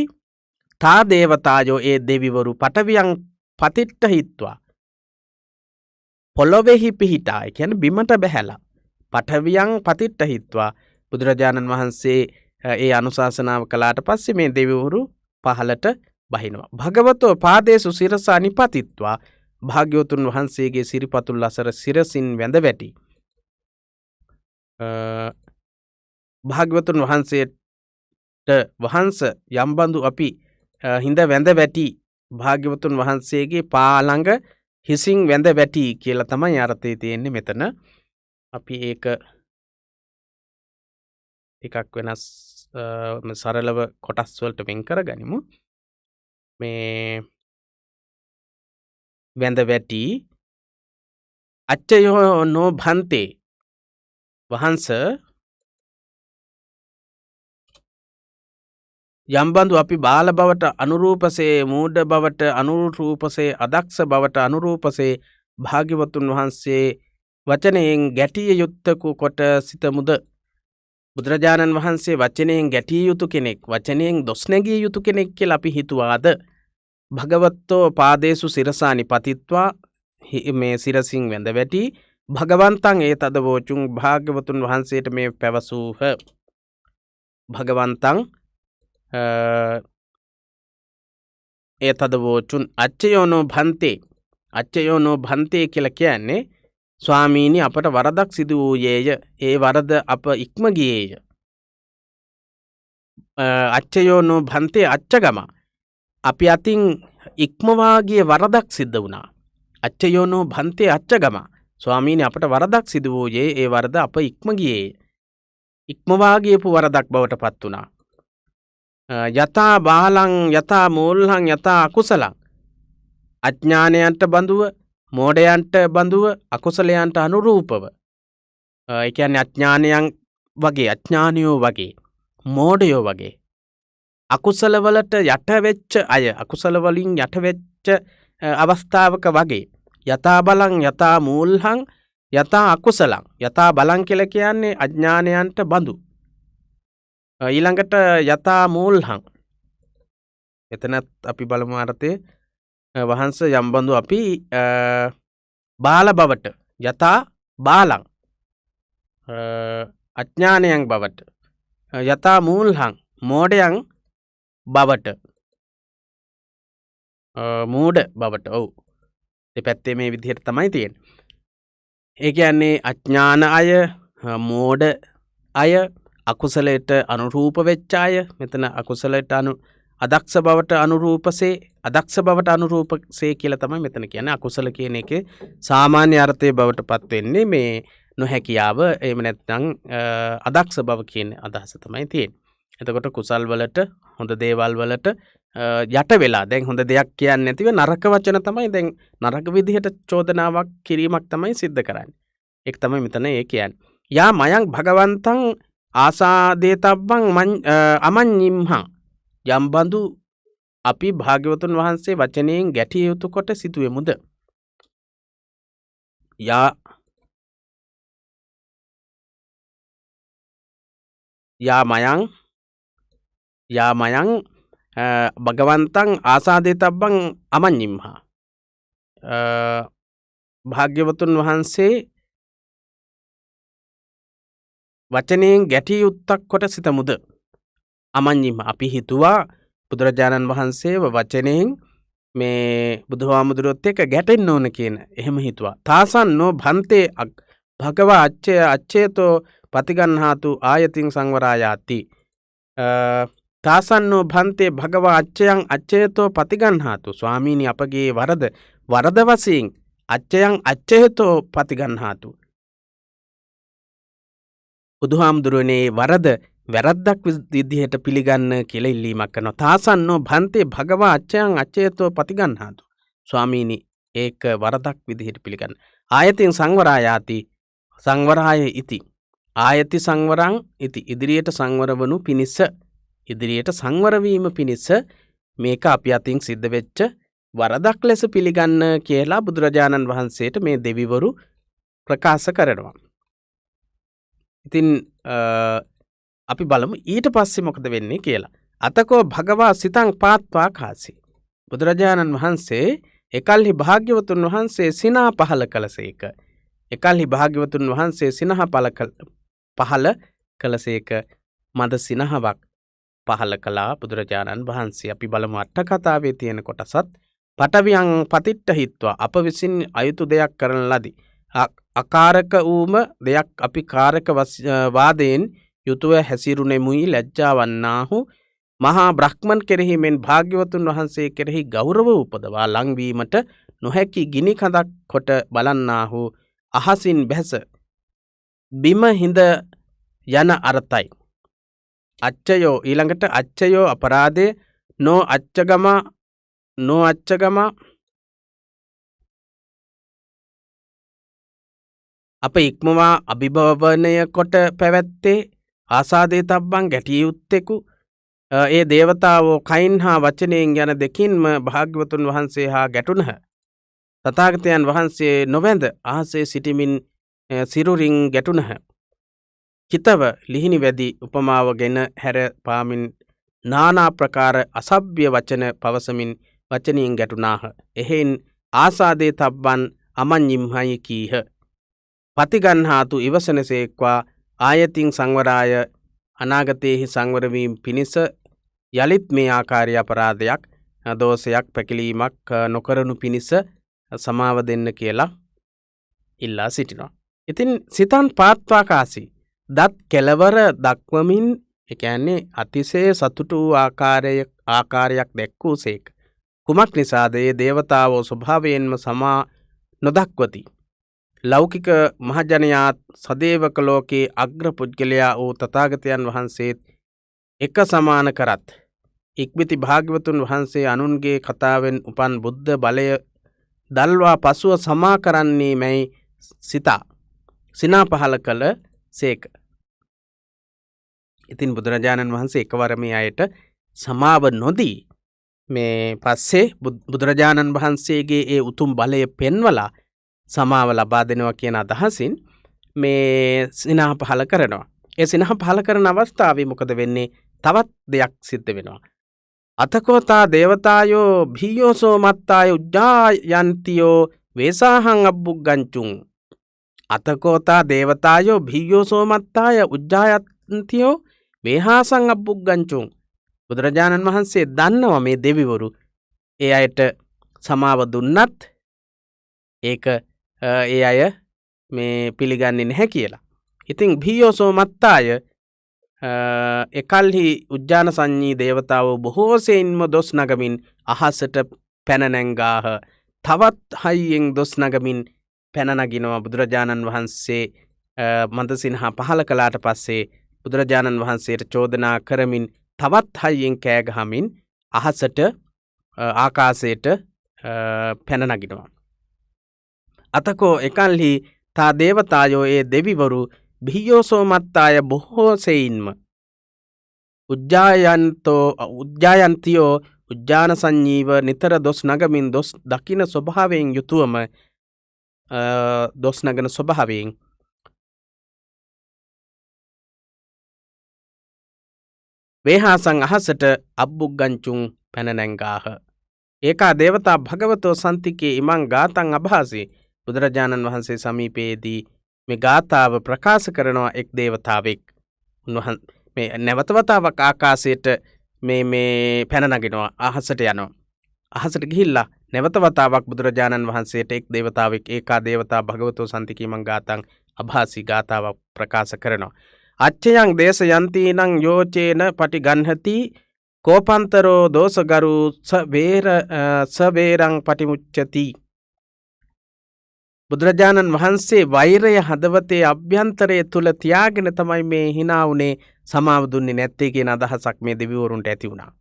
තා දේවතායෝ ඒ දෙවිවරු පඨවියං පතිට්ඨ හිත්වා පොළොවේහි පිහිටා කියන්නේ බිමට බැහැලා පඨවියං පතිට්ඨ හිත්වා බුදුරජාණන් වහන්සේ ඒ අනුශාසනාව කළාට පස්සේ මේ දෙවිවරු පහලට බහිනවා. භගවතෝ පාදේසු සිරසා නිපතිත්වා භාග්‍යවතුන් වහන්සේගේ සිරිපතුල් අසර සිරසින් වැඳ වැටි භාග්‍යවතුන් වහන්සේට වහන්ස යම්බඳු අපි හිඳ වැඳ වැටි භාග්‍යවතුන් වහන්සේගේ පා ළඟ හිසින් වැඳ වැටි කියලා තමයි අර්ථය තියෙන්නේ මෙතන. අපි ඒක ටිකක් වෙනස් සරලව කොටස් වලට වෙන් කරගනිමු. මේ වැඳ වැටි අච්චයෝ නෝ භන්තේ වහන්ස යම්බඳු අපි බාල බවට අනුරූපසේ මූඩ බවට අනුරූපසේ අදක්ෂ බවට අනුරූපසේ භාග්‍යවතුන් වහන්සේ වචනයෙන් ගැටිය යුත්තකු කොට සිතමුද. බුදුරජාණන් වහන්සේ වචනයෙන් ගැටිය යුතු කෙනෙක් වචනයෙන් දොස් නැගිය යුතු කෙනෙක් කියලා අපි හිතුවාද. භගවත්තෝ පාදේසු සිරසා නිපතිත්වා මේ සිරසින් වැඳ වැටි භගවන්තං ඒතද වෝචුන් භාග්‍යවතුන් වහන්සේට මේ පැවසූහ. භගවන්තං ඒතද වෝචුන් අච්චයෝනෝ භන්තේ කියලා කියන්නේ ස්වාමීනි අපට වරදක් සිදු වූයේය ඒ වරද අප ඉක්ම ගියේය. අච්චයෝනෝ භන්තේ අච්චගම අපි අතින් ඉක්මවා ගිය වරදක් සිද්ධ වුණා. අච්චයෝනෝ භන්තේ අච්චගම ස්වාමීනි අපට වරදක් සිදු වූයේ ඒ වරද අප ඉක්ම ගියේය. ඉක්මවා ගියපු වරදක් බවට පත් වුණා. යතා බාලං යතා මූල්හං යතා අකුසලං අඥානයන්ට බඳුව මෝඩයන්ට බඳුව අකුසලයන්ට අනුරූපව ඒ කියන්නේ අඥානයෝ වගේ මෝඩයෝ වගේ අකුසලවලට යටවෙච්ච අය අකුසල වලින් යටවෙච්ච අවස්ථාවක වගේ යතා බලං යතා මූල්හං යතා අකුසලං යතා බලං කියලා කියන්නේ අඥානයන්ට බඳු. ඊළඟට යතා මූල්හං එතනත් අපි බලමු අර්ථය වහන්ස යම්බඳු අපි බාල බවට යතා බාලං අඥානයන් බවට යතා මූල්හං මෝඩයන් බවට මූඩ බවට ඔව් දෙපැත්තේ මේ විදිහට තමයි තියෙන්නේ. ඒ කියන්නේ අඥාන අය මෝඩ අය අකුසලයට අනුරූප වෙච්ච අය මෙතන අකුසලයට අදක්ෂ බවට අනුරූපසේ කියලා තමයි මෙතන කියන්නේ. අකුසල කියන එකේ සාමාන්‍ය අර්ථය බවට පත් වෙන්නේ මේ නොහැකියාව එහෙම නැත්නම් අදක්ෂ බව කියන අදහස තමයි තියෙන්නේ. එතකොට කුසල් වලට හොඳ දේවල් වලට යට වෙලා දැන් හොඳ දෙයක් කියන්නේ නැතිව නරක වචන තමයි දැන් නරක විදිහට චෝදනාවක් කිරීමක් තමයි සිද්ධ කරන්නේ. ඒක තමයි මෙතන ඒ කියන්නේ. යා මයං භගවන්තං ආසාදේතබ්බං අමඤ්ඤිම්හං යම්බඳු අපි භාග්‍යවතුන් වහන්සේ වචනයෙන් ගැටිය යුතු කොට සිටුවෙමුද. යා මයං භගවන්තං ආසාදේතබ්බං අමඤ්ඤිම්හා භාග්‍යවතුන් වහන්සේ වචනයෙන් ගැටිය යුත්තක් කොට සිතමුද? අමඤ්ඤිම අපි හිතුවා බුදුරජාණන් වහන්සේව වචනයෙන් මේ බුදුහාමුදුරුවොත් එක්ක ගැටෙන්න ඕන කියන එහෙම හිතුවා. තාසන්නෝ භන්තේ භගවා අච්චේතෝ පතිගන්හාතු ආයතින් සංවරායාති. තාසන්නෝ භන්තේ භගවා අච්චේතෝ පතිගන්හාතු. ස්වාමීනි අපගේ වරද වශයෙන් අච්චේතෝ පතිගන්හාතු. බුදුහාමුදුරුවනේ වැරද්දක් විදිහට පිළිගන්න කියලා ඉල්ලීමක් කරනවා. තාසන්නෝ භන්තේ භගවා අච්චේතෝ පතිගන්හාතු. ස්වාමීනි ඒක වරදක් විදිහට පිළිගන්න. ආයතින් සංවරායාති සංවරාය ඉති. ආයති සංවරං ඉති. ඉදිරියට සංවර වනු පිණිස ඉදිරියට සංවර වීම පිණිස මේක අපි අතින් සිද්ධ වෙච්ච වරදක් ලෙස පිළිගන්න කියලා බුදුරජාණන් වහන්සේට මේ දෙවිවරු ප්‍රකාශ කරනවා. ඉතින් අපි බලමු ඊට පස්සේ මොකද වෙන්නේ කියලා. අතකෝ භගවා සිතං පාත්වා කාසි. බුදුරජාණන් වහන්සේ එකල්හි භාග්‍යවතුන් වහන්සේ සිනා පහල කළසේක. එකල්හි භාග්‍යවතුන් වහන්සේ සිනහ පහල කළසේක. මද සිනහවක් පහල කළා බුදුරජාණන් වහන්සේ. අපි බලමු අට කතාවේ තියෙන කොටසත්. පටවියං පතිට්ඨ හිත්වා අප විසින් අයුතු දෙයක් කරන ලදී. අකාරක වූම දෙයක් අපි කාරක වාදයෙන් යුතුව හැසිරුණෙමුයි ලැජ්ජාවන්නාහු මහා බ්‍රහ්මන් කෙරෙහි මෙන් භාග්‍යවතුන් වහන්සේ කෙරෙහි ගෞරව උපදවා ලංවීමට නොහැකි ගිනි කඳක් කොට බලන්නාහු අහසින් බැස බිම හිඳ යන අර්ථයි. අච්චයෝ ඊළඟට අච්චයෝ අපරාධය නෝ අච්චගම අප ඉක්මවා අභිභවනය කොට පැවැත්තේ ආසාදේ තබ්බන් ගැටිය යුත්තෙකු. ඒ දේවතාවෝ කයින් හා වචනයෙන් යන දෙකින්ම භාග්‍යවතුන් වහන්සේ හා ගැටුණහ. තථාගතයන් වහන්සේ නොවැඳ අහසේ සිටිමින් සිරුරින් ගැටුණහ. කිතව ලිහිණි වැදි උපමාවගෙන හැර පාමින් නානා ප්‍රකාර අසභ්‍ය වචන පවසමින් වචනයෙන් ගැටුණාහ. එහෙන් ආසාදේ තබ්බන් අමඤ්ඤිම්හයි කීහ. පතිගන්හාතු ඉවසනසේක්වා ආයතින් සංවරාය අනාගතයේහි සංවරවීම පිණිස යළිත් මේ ආකාරය අපරාධයක් දෝෂයක් පැකිලීමක් නොකරනු පිණිස සමාව දෙන්න කියලා ඉල්ලා සිටිනවා. ඉතින් සිතන් පාත්වා කාසි දත් කෙලවර දක්වමින් එකන්නේ අතිශය සතුටු වූ ආකාරයක් දැක්වූසේක. කුමක් නිසාද ඒ දේවතාවෝ ස්වභාවයෙන්ම සමා නොදක්වති. ලෞකික මහජනයාත් සදේවක ලෝකයේ අග්‍ර පුද්ගලයා වූ තථාගතයන් වහන්සේත් එක සමාන කරත් ඉක්බිති භාග්‍යවතුන් වහන්සේ අනුන්ගේ කතාවෙන් උපන් බුද්ධ බලය දල්වා පසුව සමා කරන්නේ මැයි සිනා පහල කළ සේක. ඉතින් බුදුරජාණන් වහන්සේ එකවර මේ අයට සමාව නොදී මේ පස්සේ බුදුරජාණන් වහන්සේගේ ඒ උතුම් බලය පෙන්වලා සමාව ලබා දෙනවා කියන අදහසින් මේ සිනහ පහල කරනවා. ඒ සිනහ පහල කරන අවස්ථාවේ මොකද වෙන්නේ? තවත් දෙයක් සිද්ධ වෙනවා. අතකෝතා දේවතායෝ භීයෝසෝ මත්තාය උජ්ජායන්තියෝ වේසාහං අබ්බුග්ගංචුං. අතකෝතා දේවතායෝ භීයෝසෝ මත්තාය උජ්ජායන්තියෝ වේහාසං අබ්බුග්ගංචුං. බුදුරජාණන් වහන්සේ දන්නවා මේ දෙවිවරු ඒ අයට සමාව දුන්නත් ඒක ඒ අය මේ පිළිගන්නේ නැහැ කියලා. ඉතින් භීයෝසෝ මත්තාය එකල්හි උජ්ජාන සංඤී දේවතාවෝ බොහෝසෙයින්ම දොස් නගමින් අහසට පැන නැංගාහ. තවත් හයියෙන් දොස් නගමින් පැන නගිනවා. බුදුරජාණන් වහන්සේ මන්දසිනහ පහල කළාට පස්සේ බුදුරජාණන් වහන්සේට චෝදනා කරමින් තවත් හයියෙන් කෑ ගහමින් අහසට ආකාශයට පැන නගිනවා. අතකෝ එකල්හි තා දේවතායෝ ඒ දෙවිවරු භීයෝසෝ මත්තාය බොහෝසෙයින්ම උජ්ජායන්තියෝ උජ්ජාන සංඤීව නිතර දොස් නගමින් දොස් දකින ස්වභාවයෙන් යුතුවම දොස් නගන ස්වභාවයෙන් වේහාසං අහසට අබ්බුග්ගංචුං පැන නැංගාහ. ඒකා දේවතා භගවතෝ සන්තිකේ ඉමං ගාතං අභාසී බුදුරජාණන් වහන්සේ සමීපයේදී මේ ගාථාව ප්‍රකාශ කරනවා එක් දේවතාවෙක්. උන්වහන් මේ නැවතවතාවක් ආකාශයට මේ පැන නගිනවා, අහසට යනවා. අහසට ගිහිල්ලා නැවතවතාවක් බුදුරජාණන් වහන්සේට එක් දේවතාවෙක් ඒකා දේවතා භගවතෝ සම්තිකීමං ගාතං අභාසී ගාථාවක් ප්‍රකාශ කරනවා. අච්චයන් දේශයන්තිනං යෝචේන පටිගන්හති කෝපන්තරෝ දෝසගරු සවේරං පටිමුච්චති. බුදුරජාණන් වහන්සේ වෛරය හදවතේ අභ්‍යන්තරය තුල තියාගෙන තමයි මේ hina උනේ සමාව දුන්නේ නැත්තේ කියන අදහසක් මේ දෙවිවරුන්ට ඇති වුණා.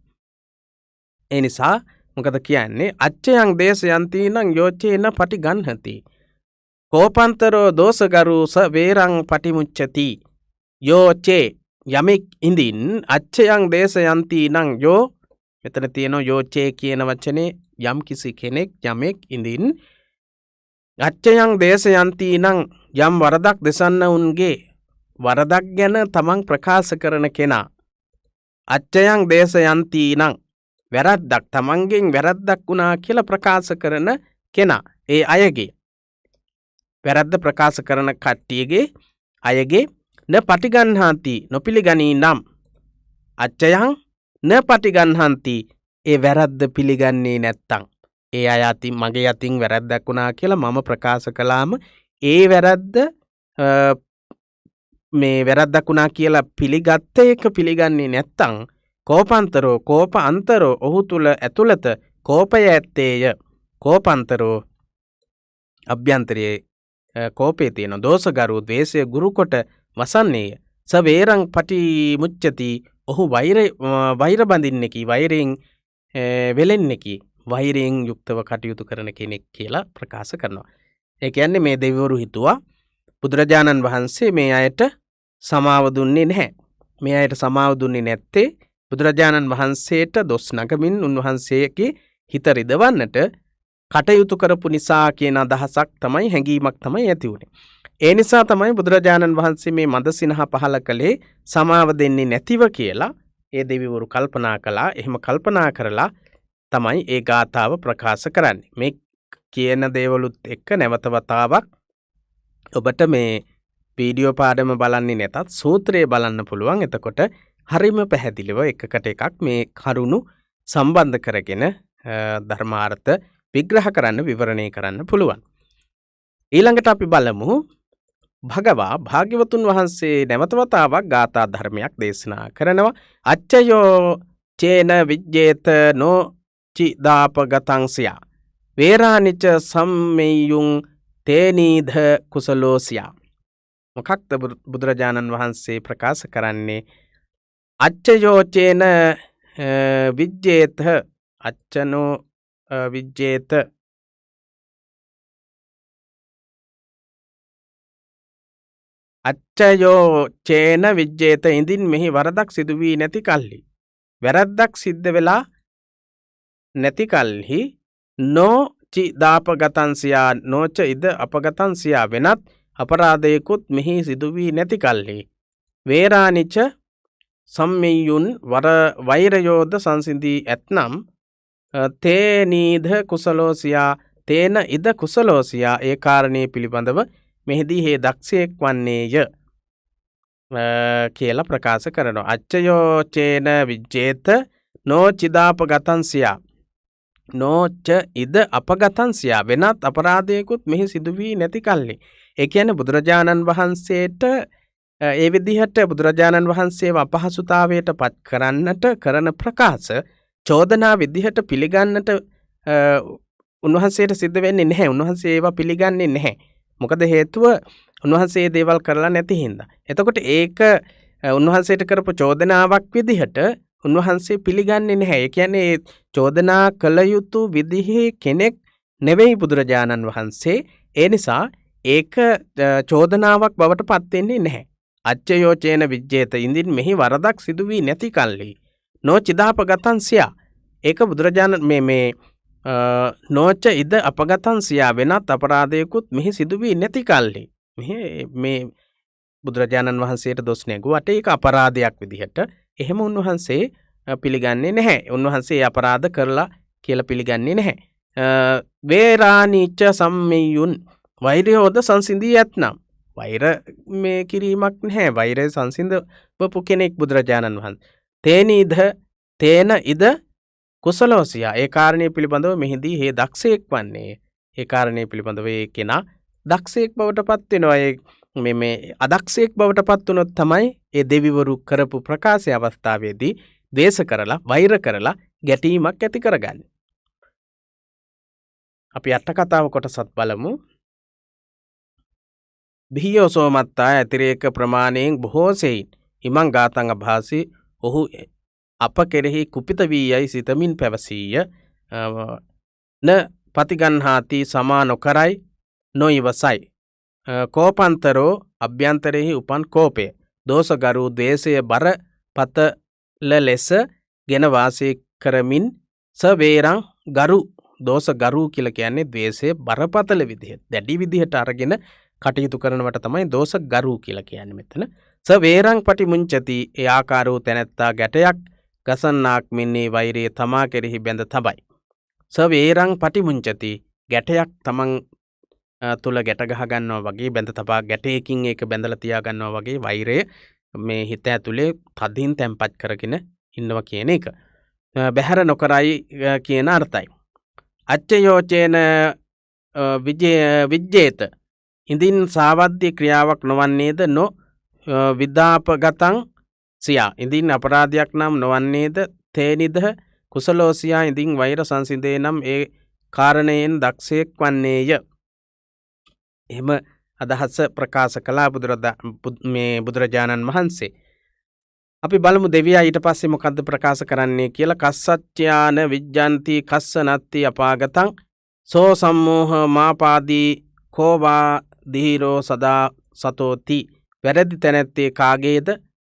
ඒ නිසා මොකද කියන්නේ අච්චයන් දේශයන්තිනං යෝචේන පටිගන්හති කෝපන්තරෝ දෝසගරු සවේරං පටිමුච්චති. යෝචේ යමෙක් ඉඳින් අච්චයන් දේශයන්තිනං යෝ මෙතන තියෙනවා යෝචේ කියන වචනේ යම් කිසි කෙනෙක් යමෙක් ඉඳින් අච්චයන් දේශයන්තිනං යම් වරදක් දෙසන්න උන්ගේ වරදක් ගැන තමන් ප්‍රකාශ කරන කෙනා. අච්චයන් දේශයන්තිනං වැරද්දක් තමන්ගෙන් වැරද්දක් වුණා කියලා ප්‍රකාශ කරන කෙනා. ඒ අයගේ වැරද්ද ප්‍රකාශ කරන කට්ටියගේ අයගේ න පටිගන්හන්ති නොපිළිගනී නම් අච්චයන් න පටිගන්හන්ති ඒ වැරද්ද පිළිගන්නේ නැත්තං ඒ අය අතින් මගේ අතින් වැරද්දක් වුණා කියලා මම ප්‍රකාශ කළාම ඒ වැරද්ද මේ වැරද්දක් වුණා කියලා පිළිගත්ත එක පිළිගන්නේ නැත්තං කෝපන්තරෝ කෝප අන්තරෝ ඔහු තුල ඇතුළත කෝපය ඇත්තේය. කෝපන්තරෝ අභ්‍යන්තරයේ කෝපේ තියෙන දෝෂගරු ද්වේෂය ගුරු කොට වසන්නේය. සවේරං පටිමුච්චති ඔහු වෛර බඳින්නෙකි, වෛරයෙන් වෙලෙන්නෙකි, වෛරයෙන් යුක්තව කටයුතු කරන කෙනෙක් කියලා ප්‍රකාශ කරනවා. ඒ කියන්නේ මේ දෙවිවරු හිතුවා බුදුරජාණන් වහන්සේ මේ අයට සමාව දුන්නේ නැහැ. මේ අයට සමාව දුන්නේ නැත්තේ බුදුරජාණන් වහන්සේට දොස් නගමින් උන්වහන්සේගේ හිත රිදවන්නට කටයුතු කරපු නිසා කියන අදහසක් තමයි, හැඟීමක් තමයි ඇති වුනේ. ඒ නිසා තමයි බුදුරජාණන් වහන්සේ මේ මදසිනහ පහල කළේ සමාව දෙන්නේ නැතිව කියලා ඒ දෙවිවරු කල්පනා කළා. එහෙම කල්පනා කරලා තමයි ඒ ගාථාව ප්‍රකාශ කරන්නේ. මේ කියන දේවලුත් එක්ක නැවත වතාවක් ඔබට මේ වීඩියෝ පාඩම බලන්නේ නැතත් සූත්‍රය බලන්න පුළුවන්. එතකොට හරිම පැහැදිලිව එකකට එකක් මේ කරුණු සම්බන්ධ කරගෙන ධර්මාර්ථ විග්‍රහ කරන්න, විවරණය කරන්න පුළුවන්. ඊළඟට අපි බලමු භගවා භාග්‍යවතුන් වහන්සේ නැවත වතාවක් ගාථා ධර්මයක් දේශනා කරනවා. අච්චයෝ චේන විජ්ජේත නෝ චිදාපගතංසියා වේරානිච සම්මෙයුං තේනීධ කුසලෝසියා. මොකක්ද බුදුරජාණන් වහන්සේ ප්‍රකාශ කරන්නේ? අච්චයෝ චේන විජ්ජේත අච්චනෝ විජ්ජේත අච්චයෝ චේන විජ්ජේත ඉඳින් මෙහි වරදක් සිදු වී නැති කල්හි, වැරද්දක් සිද්ධ වෙලා නැති කල්හි නෝ චිදාපගතංසියා නෝච ඉද අපගතංසියා වෙනත් අපරාධයකුත් මෙහි සිදු වී නැති කල්හි වේරානිච සම්මෙයුන් වෛරයෝද සංසිඳී ඇත්නම් තේනීධ කුසලෝසියා තේන ඉද කුසලෝසියා ඒ කාරණේ පිළිබඳව මෙහිදී හේ දක්ෂයෙක් වන්නේය කියලා ප්‍රකාශ කරනවා. අච්චයෝ චේන විජ්ජේත නෝ චිදාපගතංසියා නෝච ඉද අපගතංසියා වෙනත් අපරාධයකුත් මෙහි සිදු වී නැති කල්හි. ඒ කියන්නේ බුදුරජාණන් වහන්සේට ඒ විදිහට බුදුරජාණන් වහන්සේව අපහසුතාවයට පත් කරන්නට කරන ප්‍රකාශ චෝදනා විදිහට පිළිගන්නට උන්වහන්සේට සිද්ධ වෙන්නේ නැහැ. උන්වහන්සේ ඒවා පිළිගන්නේ නැහැ. මොකද හේතුව උන්වහන්සේ දේවල් කරලා නැති හින්දා. එතකොට ඒක උන්වහන්සේට කරපු චෝදනාවක් විදිහට උන්වහන්සේ පිළිගන්නේ නැහැ. ඒ කියන්නේ චෝදනා කළ යුතු විදිහේ කෙනෙක් නෙවෙයි බුදුරජාණන් වහන්සේ. ඒ නිසා ඒක චෝදනාවක් බවට පත් වෙන්නේ නැහැ. අච්චයෝ චේන විජ්ජේත ඉඳින් මෙහි වරදක් සිදු වී නැති කල්හි නෝ චිදාපගතංසියා ඒක බුදුරජාණන් මේ නෝච ඉද අපගතංසියා වෙනත් අපරාධයකුත් මෙහි සිදු වී නැති කල්හි මේ බුදුරජාණන් වහන්සේට දොස් නැගුවට ඒක අපරාධයක් විදිහට එහෙම උන්වහන්සේ පිළිගන්නේ නැහැ. උන්වහන්සේ අපරාධ කරලා කියලා පිළිගන්නේ නැහැ. වේරානිච්ච සම්මෙයුන් වෛරයෝද සංසිඳී ඇත්නම් වෛර මේ කිරීමක් නැහැ. වෛරය සංසිඳවපු කෙනෙක් බුදුරජාණන් වහන්සේ. තේනීද තේන ඉද කුසලෝසියා. ඒ කාරණය පිළිබඳව මෙහිදී හේ දක්ෂයෙක් වන්නේ. ඒ කාරණය පිළිබඳව ඒ කෙනා දක්ෂයෙක් බවට පත් වෙනවා. මේ අදක්ෂයෙක් බවට පත් වුණොත් තමයි ඒ දෙවිවරු කරපු ප්‍රකාශය අවස්ථාවේදී ද්වේෂ කරලා වෛර කරලා ගැටීමක් ඇති කරගන්නේ. අපි අට කතාව කොටසත් බලමු. බිහියෝ සෝමත්තා ඇතිරේක ප්‍රමාණයෙන් බොහෝ සෙයින් ඉමං ගාතං අභාසී. ඔහු අප කෙරෙහි කුපිත වී යයි සිතමින් පැවසීය. න පතිගන්හාති සමා නොකරයි නොයිවසයි. කෝපන්තරෝ අභ්‍යන්තරෙහි උපන් කෝපය. දෝෂගරු ද්වේෂය බර පතල ලෙස ගෙන වාසය කරමින් සවේරං ගරු. දෝෂ ගරු කියලා කියන්නේ ද්වේෂය බරපතල විදිහට දැඩි විදිහට අරගෙන කටයුතු කරනවට තමයි දෝෂ ගරු කියලා කියන්නේ මෙතන. සවේරං පටිමුංචති. ඒ ආකාරෝ තැනැත්තා ගැටයක් ගසන්නාක් මෙන්නේ වෛරයේ තමා කෙරෙහි බැඳ තබයි. සවේරං පටිමුංචති. ගැටයක් තමන් තුළ ගැට ගහ ගන්නවා වගේ බැඳ තබා ගැටයකින් ඒක බැඳලා තියා ගන්නවා වගේ වෛරය මේ හිත ඇතුලේ තදින් තැම්පත් කරගෙන ඉන්නවා කියන එක. බැහැර නොකරයි කියන අර්ථයි. අච්චයෝචේන විජ්ජේත. ඉදින් සාවද්‍ය ක්‍රියාවක් නොවන්නේද නො විදාපගතං සියා. ඉදින් අපරාධයක් නම් නොවන්නේද තේනිද කුසලෝසියා. ඉදින් වෛර සංසිඳේ නම් ඒ කාරණයෙන් දක්ෂයෙක් වන්නේය. එහෙම අදහස ප්‍රකාශ කළා බුදුරජාණන් වහන්සේ. අපි බලමු දෙවියා ඊට පස්සේ මොකද්ද ප්‍රකාශ කරන්නේ කියලා. කස්සච්චාන විජ්ජන්ති කස්ස නත්ති අපාගතං සෝ සම්මෝහ මාපාදී කෝවා දීරෝ සදා සතෝති. වැරදි තැනැත්තේ කාගේද?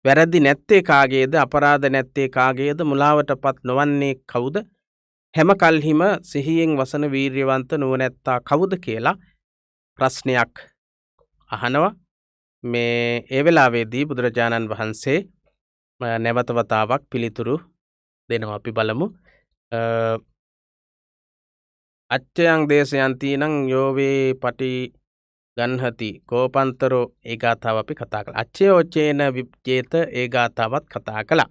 වැරදි නැත්තේ කාගේද? අපරාධ නැත්තේ කාගේද? මුලාවටපත් නොවන්නේ කවුද? හැම කල්හිම සිහියෙන් වසන වීර්යවන්ත නුවණැත්තා කවුද කියලා ප්‍රශ්නයක් අහනවා. මේ ඒ වෙලාවේදී බුදුරජාණන් වහන්සේ නැවත වතාවක් පිළිතුරු දෙනවා. අපි බලමු. අච්චයන් දේශයන්ති නං යෝවේ පටි ගන්හති කෝපන්තරෝ. ඒ ගාථාව අපි කතා කළා. අච්චයෝචේන විජ්ජේත. ඒ ගාථාවත් කතා කළා.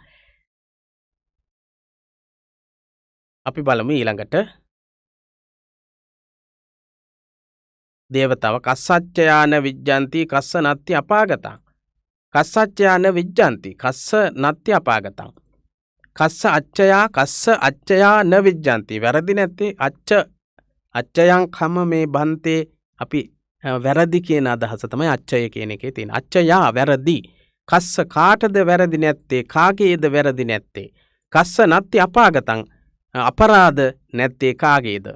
අපි බලමු ඊළඟට දේවතාව. කස්සච්චයාන විජ්ජන්ති කස්ස නත්ති අපාගතං. කස්සච්චයාන විජ්ජන්ති කස්ස නත්ති අපාගතං. කස්ස අච්චයා කස්ස අච්චයා න විජ්ජන්ති. වැරදි නැත්තේ අච්චයන් කම මේ බන්තේ. අපි වැරදි කියන අදහස තමයි අච්චය කියන එකේ තියෙන. අච්චයා වැරදි. කස්ස කාටද වැරදි නැත්තේ? කාගේද වැරදි නැත්තේ? කස්ස නත්ති අපාගතං. අපරාධ නැත්තේ කාගේද?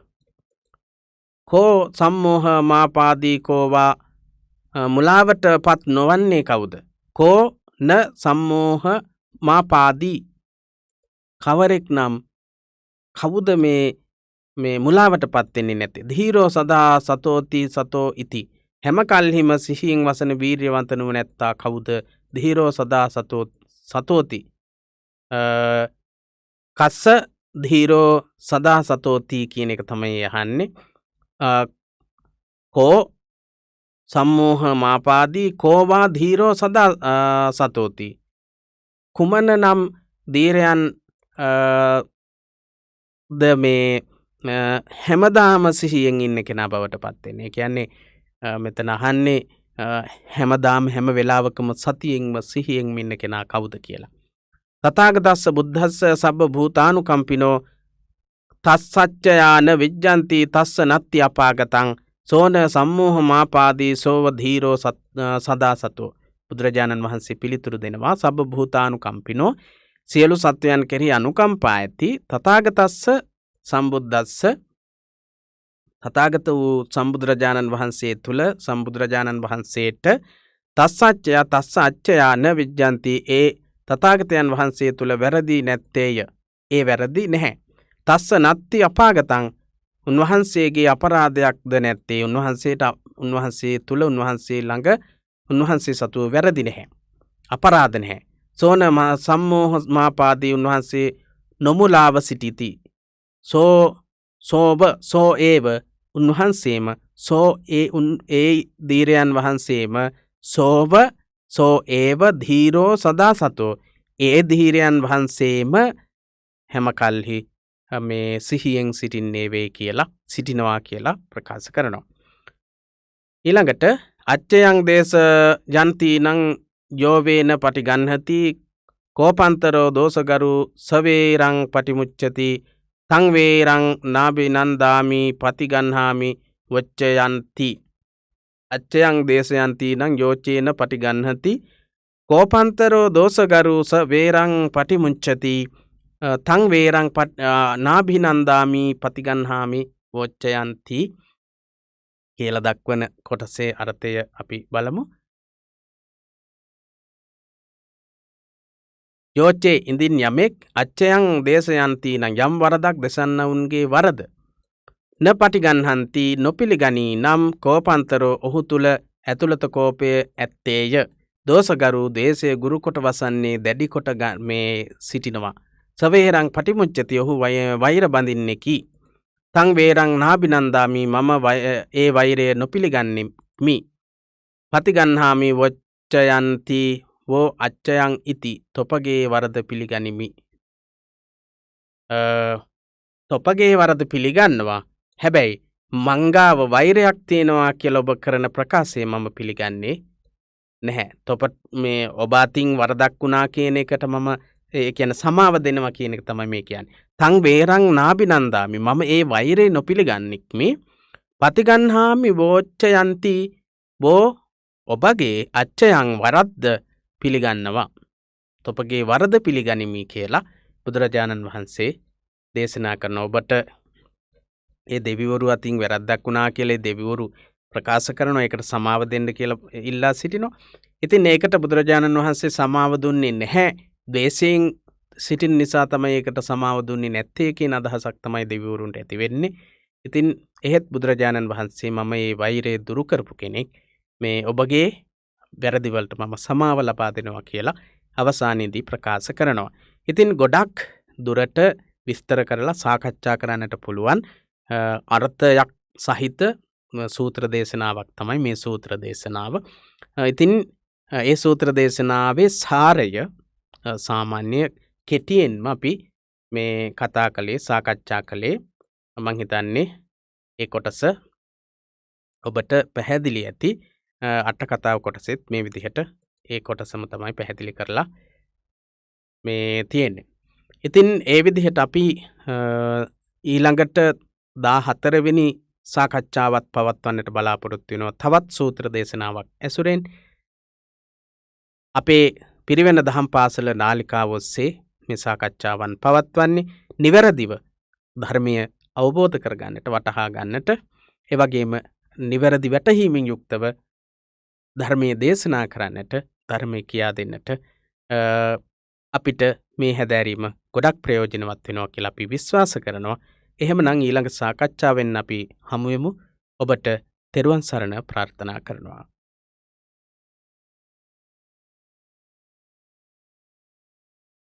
කෝ සම්මෝහ මාපාදී කෝවා. මුලාවට පත් නොවන්නේ කවුද? කෝ න සම්මෝහ මාපාදී. කවරෙක් නම් කවුද මේ මුලාවට පත් වෙන්නේ නැත්තේ? ධීරෝ සදා සතෝති සතෝ ඉති. හැම කල්හිම සිහියෙන් වසන වීර්යවන්ත නුවණැත්තා කවුද? ධීරෝ සදා සතෝති. කස්ස ධීරෝ සදා සතෝති කියන එක තමයි අහන්නේ. කෝ සම්මෝහ මාපාදී කෝවා ධීරෝ සදා සතෝති. කුමන නම් ධීරයන් ද මේ හැමදාම සිහියෙන් ඉන්න කෙනා බවට පත් වෙන්නේ. කියන්නේ මෙතන අහන්නේ හැමදාම හැම වෙලාවකම සතියෙන්ම සිහියෙන් ඉන්න කෙනා කවුද කියලා. තථාගතස්ස බුද්ධස්ස සබ්බ භූතානුකම්පිනෝ තස්සච්චයාන විජ්ජන්ති තස්ස නත්ති අපාගතං සෝන සම්මෝහ මාපාදී සෝව ධීරෝ සදා සතෝ. බුදුරජාණන් වහන්සේ පිළිතුරු දෙනවා. සබ්බ භූතානුකම්පිනෝ. සියලු සත්වයන් කෙරෙහි අනුකම්පා ඇති තථාගතස්ස සම්බුද්දස්ස. තථාගත වූ සම්බුදුරජාණන් වහන්සේ තුල සම්බුදුරජාණන් වහන්සේට තස්සච්චය තස්ස අච්චයා න විජ්ජන්ති. ඒ තථාගතයන් වහන්සේ තුල වැරදි නැත්තේය. ඒ වැරදි නැහැ. තස්ස නත්ති අපාගතං. උන්වහන්සේගේ අපරාධයක්ද නැත්තේ. උන්වහන්සේ තුල උන්වහන්සේ ළඟ උන්වහන්සේ සතුව වැරදි නැහැ. අපරාධ නැහැ. සෝන සම්මෝහ මාපාදී. උන්වහන්සේ නොමුලාව සිටිති. සෝ ඒව. උන්වහන්සේම ඒ ධීරයන් වහන්සේම සෝ ඒව ධීරෝ සදා සතෝ ඒ ධීරයන් වහන්සේම හැම කල්හි මේ සිහියෙන් සිටින්නේ වේ කියලා සිටිනවා කියලා ප්‍රකාශ කරනවා. ඊළඟට අච්චයන් දේශ යන්ති නං යෝවේන පටිගන්හති කෝපන්තරෝ දෝසගරු සවේරං පටිමුච්චති තං වේරං නාබිනන්දාමි පතිගන්හාමි වච්චයන්ති. අච්චයන් දේශයන්ති නං යෝචේන පටිගන්හති කෝපන්තරෝ දෝසගරු සවේරං පටිමුච්චති තං වේරං නාභිනන්දාමි පතිගන්හාමි වච්චයන්ති කියලා දක්වන කොටසේ අර්ථය අපි බලමු. යෝචේ ඉඳින් යමෙක් අච්චයන් දේශයන්ති නම් යම් වරදක් දෙසන්නවුන්ගේ වරද න පටිගන්හන්ති නොපිළිගනී නම් කෝපන්තරෝ ඔහු තුල ඇතුළත කෝපය ඇත්තේය. දෝසගරු දේශය ගුරු කොට වසන්නේ දැඩි කොට මේ සිටිනවා. සවේරං පටිමුච්චති ඔහු වෛර බඳින්නෙකි. තං වේරං නාබිනන්දාමි මම ඒ වෛරය නොපිළිගන්නෙමි. පතිගන්හාමි වච්චයන්ති වෝ අච්චයන් ඉති තොපගේ වරද පිළිගනිමි. තොපගේ වරද පිළිගන්නවා. හැබැයි මංගාව වෛරයක් තියෙනවා කියලා ඔබ කරන ප්‍රකාශය මම පිළිගන්නේ නැහැ. තොප මේ ඔබ අතින් වරදක් වුණා කියන එකට මම ඒ කියන්නේ සමාව දෙනවා කියන එක තමයි මේ කියන්නේ. තං වේරං නාබිනන්දාමි මම ඒ වෛරේ නොපිළිගන්නෙක්මි. පතිගන්හාමි වෝච්චයන්ති බෝ ඔබගේ අච්චයන් වරද්ද පිළිගන්නවා. තොපගේ වරද පිළිගනිමි කියලා බුදුරජාණන් වහන්සේ දේශනා කරන ඔබට ඒ දෙවිවරු අතින් වැරද්දක් වුණා කියලා දෙවිවරු ප්‍රකාශ කරනවා. ඒකට සමාව දෙන්න කියලා ඉල්ලා සිටිනවා. ඉතින් ඒකට බුදුරජාණන් වහන්සේ සමාව දුන්නේ නැහැ. ද්වේෂයෙන් සිටින නිසා තමයි ඒකට සමාව දුන්නේ නැත්තේ කියන අදහසක් තමයි දෙවිවරුන්ට ඇති වෙන්නේ. ඉතින් එහෙත් බුදුරජාණන් වහන්සේ මම මේ වෛරය දුරු කරපු කෙනෙක්. මේ ඔබගේ වැරදි වලට මම සමාව ලබා දෙනවා කියලා අවසානයේදී ප්‍රකාශ කරනවා. ඉතින් ගොඩක් දුරට විස්තර කරලා සාකච්ඡා කරන්නට පුළුවන් අර්ථයක් සහිත සූත්‍ර දේශනාවක් තමයි මේ සූත්‍ර දේශනාව. ඉතින් ඒ සූත්‍ර දේශනාවේ සාරය සාමාන්‍ය කෙටියෙන්ම අපි මේ කතා කළේ සාකච්ඡා කළේ. මම හිතන්නේ ඒ කොටස ඔබට පැහැදිලි ඇති. අට කතාව කොටසෙත් මේ විදිහට ඒ කොටසම තමයි පැහැදිලි කරලා මේ තියෙන්නේ. ඉතින් ඒ විදිහට අපි ඊළඟට 14 වෙනි සාකච්ඡාවත් පවත්වන්නට බලාපොරොත්තු වෙනවා. තවත් සූත්‍ර දේශනාවක් ඇසුරෙන් අපේ පිරිවෙන දහම් පාසල නාලිකාව ඔස්සේ මේ සාකච්ඡාවන් පවත්වන්නේ නිවැරදිව ධර්මය අවබෝධ කරගන්නට වටහා ගන්නට ඒ වගේම නිවැරදි වැටහීමෙන් යුක්තව ධර්මයේ දේශනා කරන්නට ධර්මය කියා දෙන්නට අපිට මේ හැදෑරීම ගොඩක් ප්‍රයෝජනවත් වෙනවා කියලා අපි විශ්වාස කරනවා. එහෙමනම් ඊළඟ සාකච්ඡාවෙන් අපි හමු වෙමු. ඔබට තෙරුවන් සරණ ප්‍රාර්ථනා කරනවා.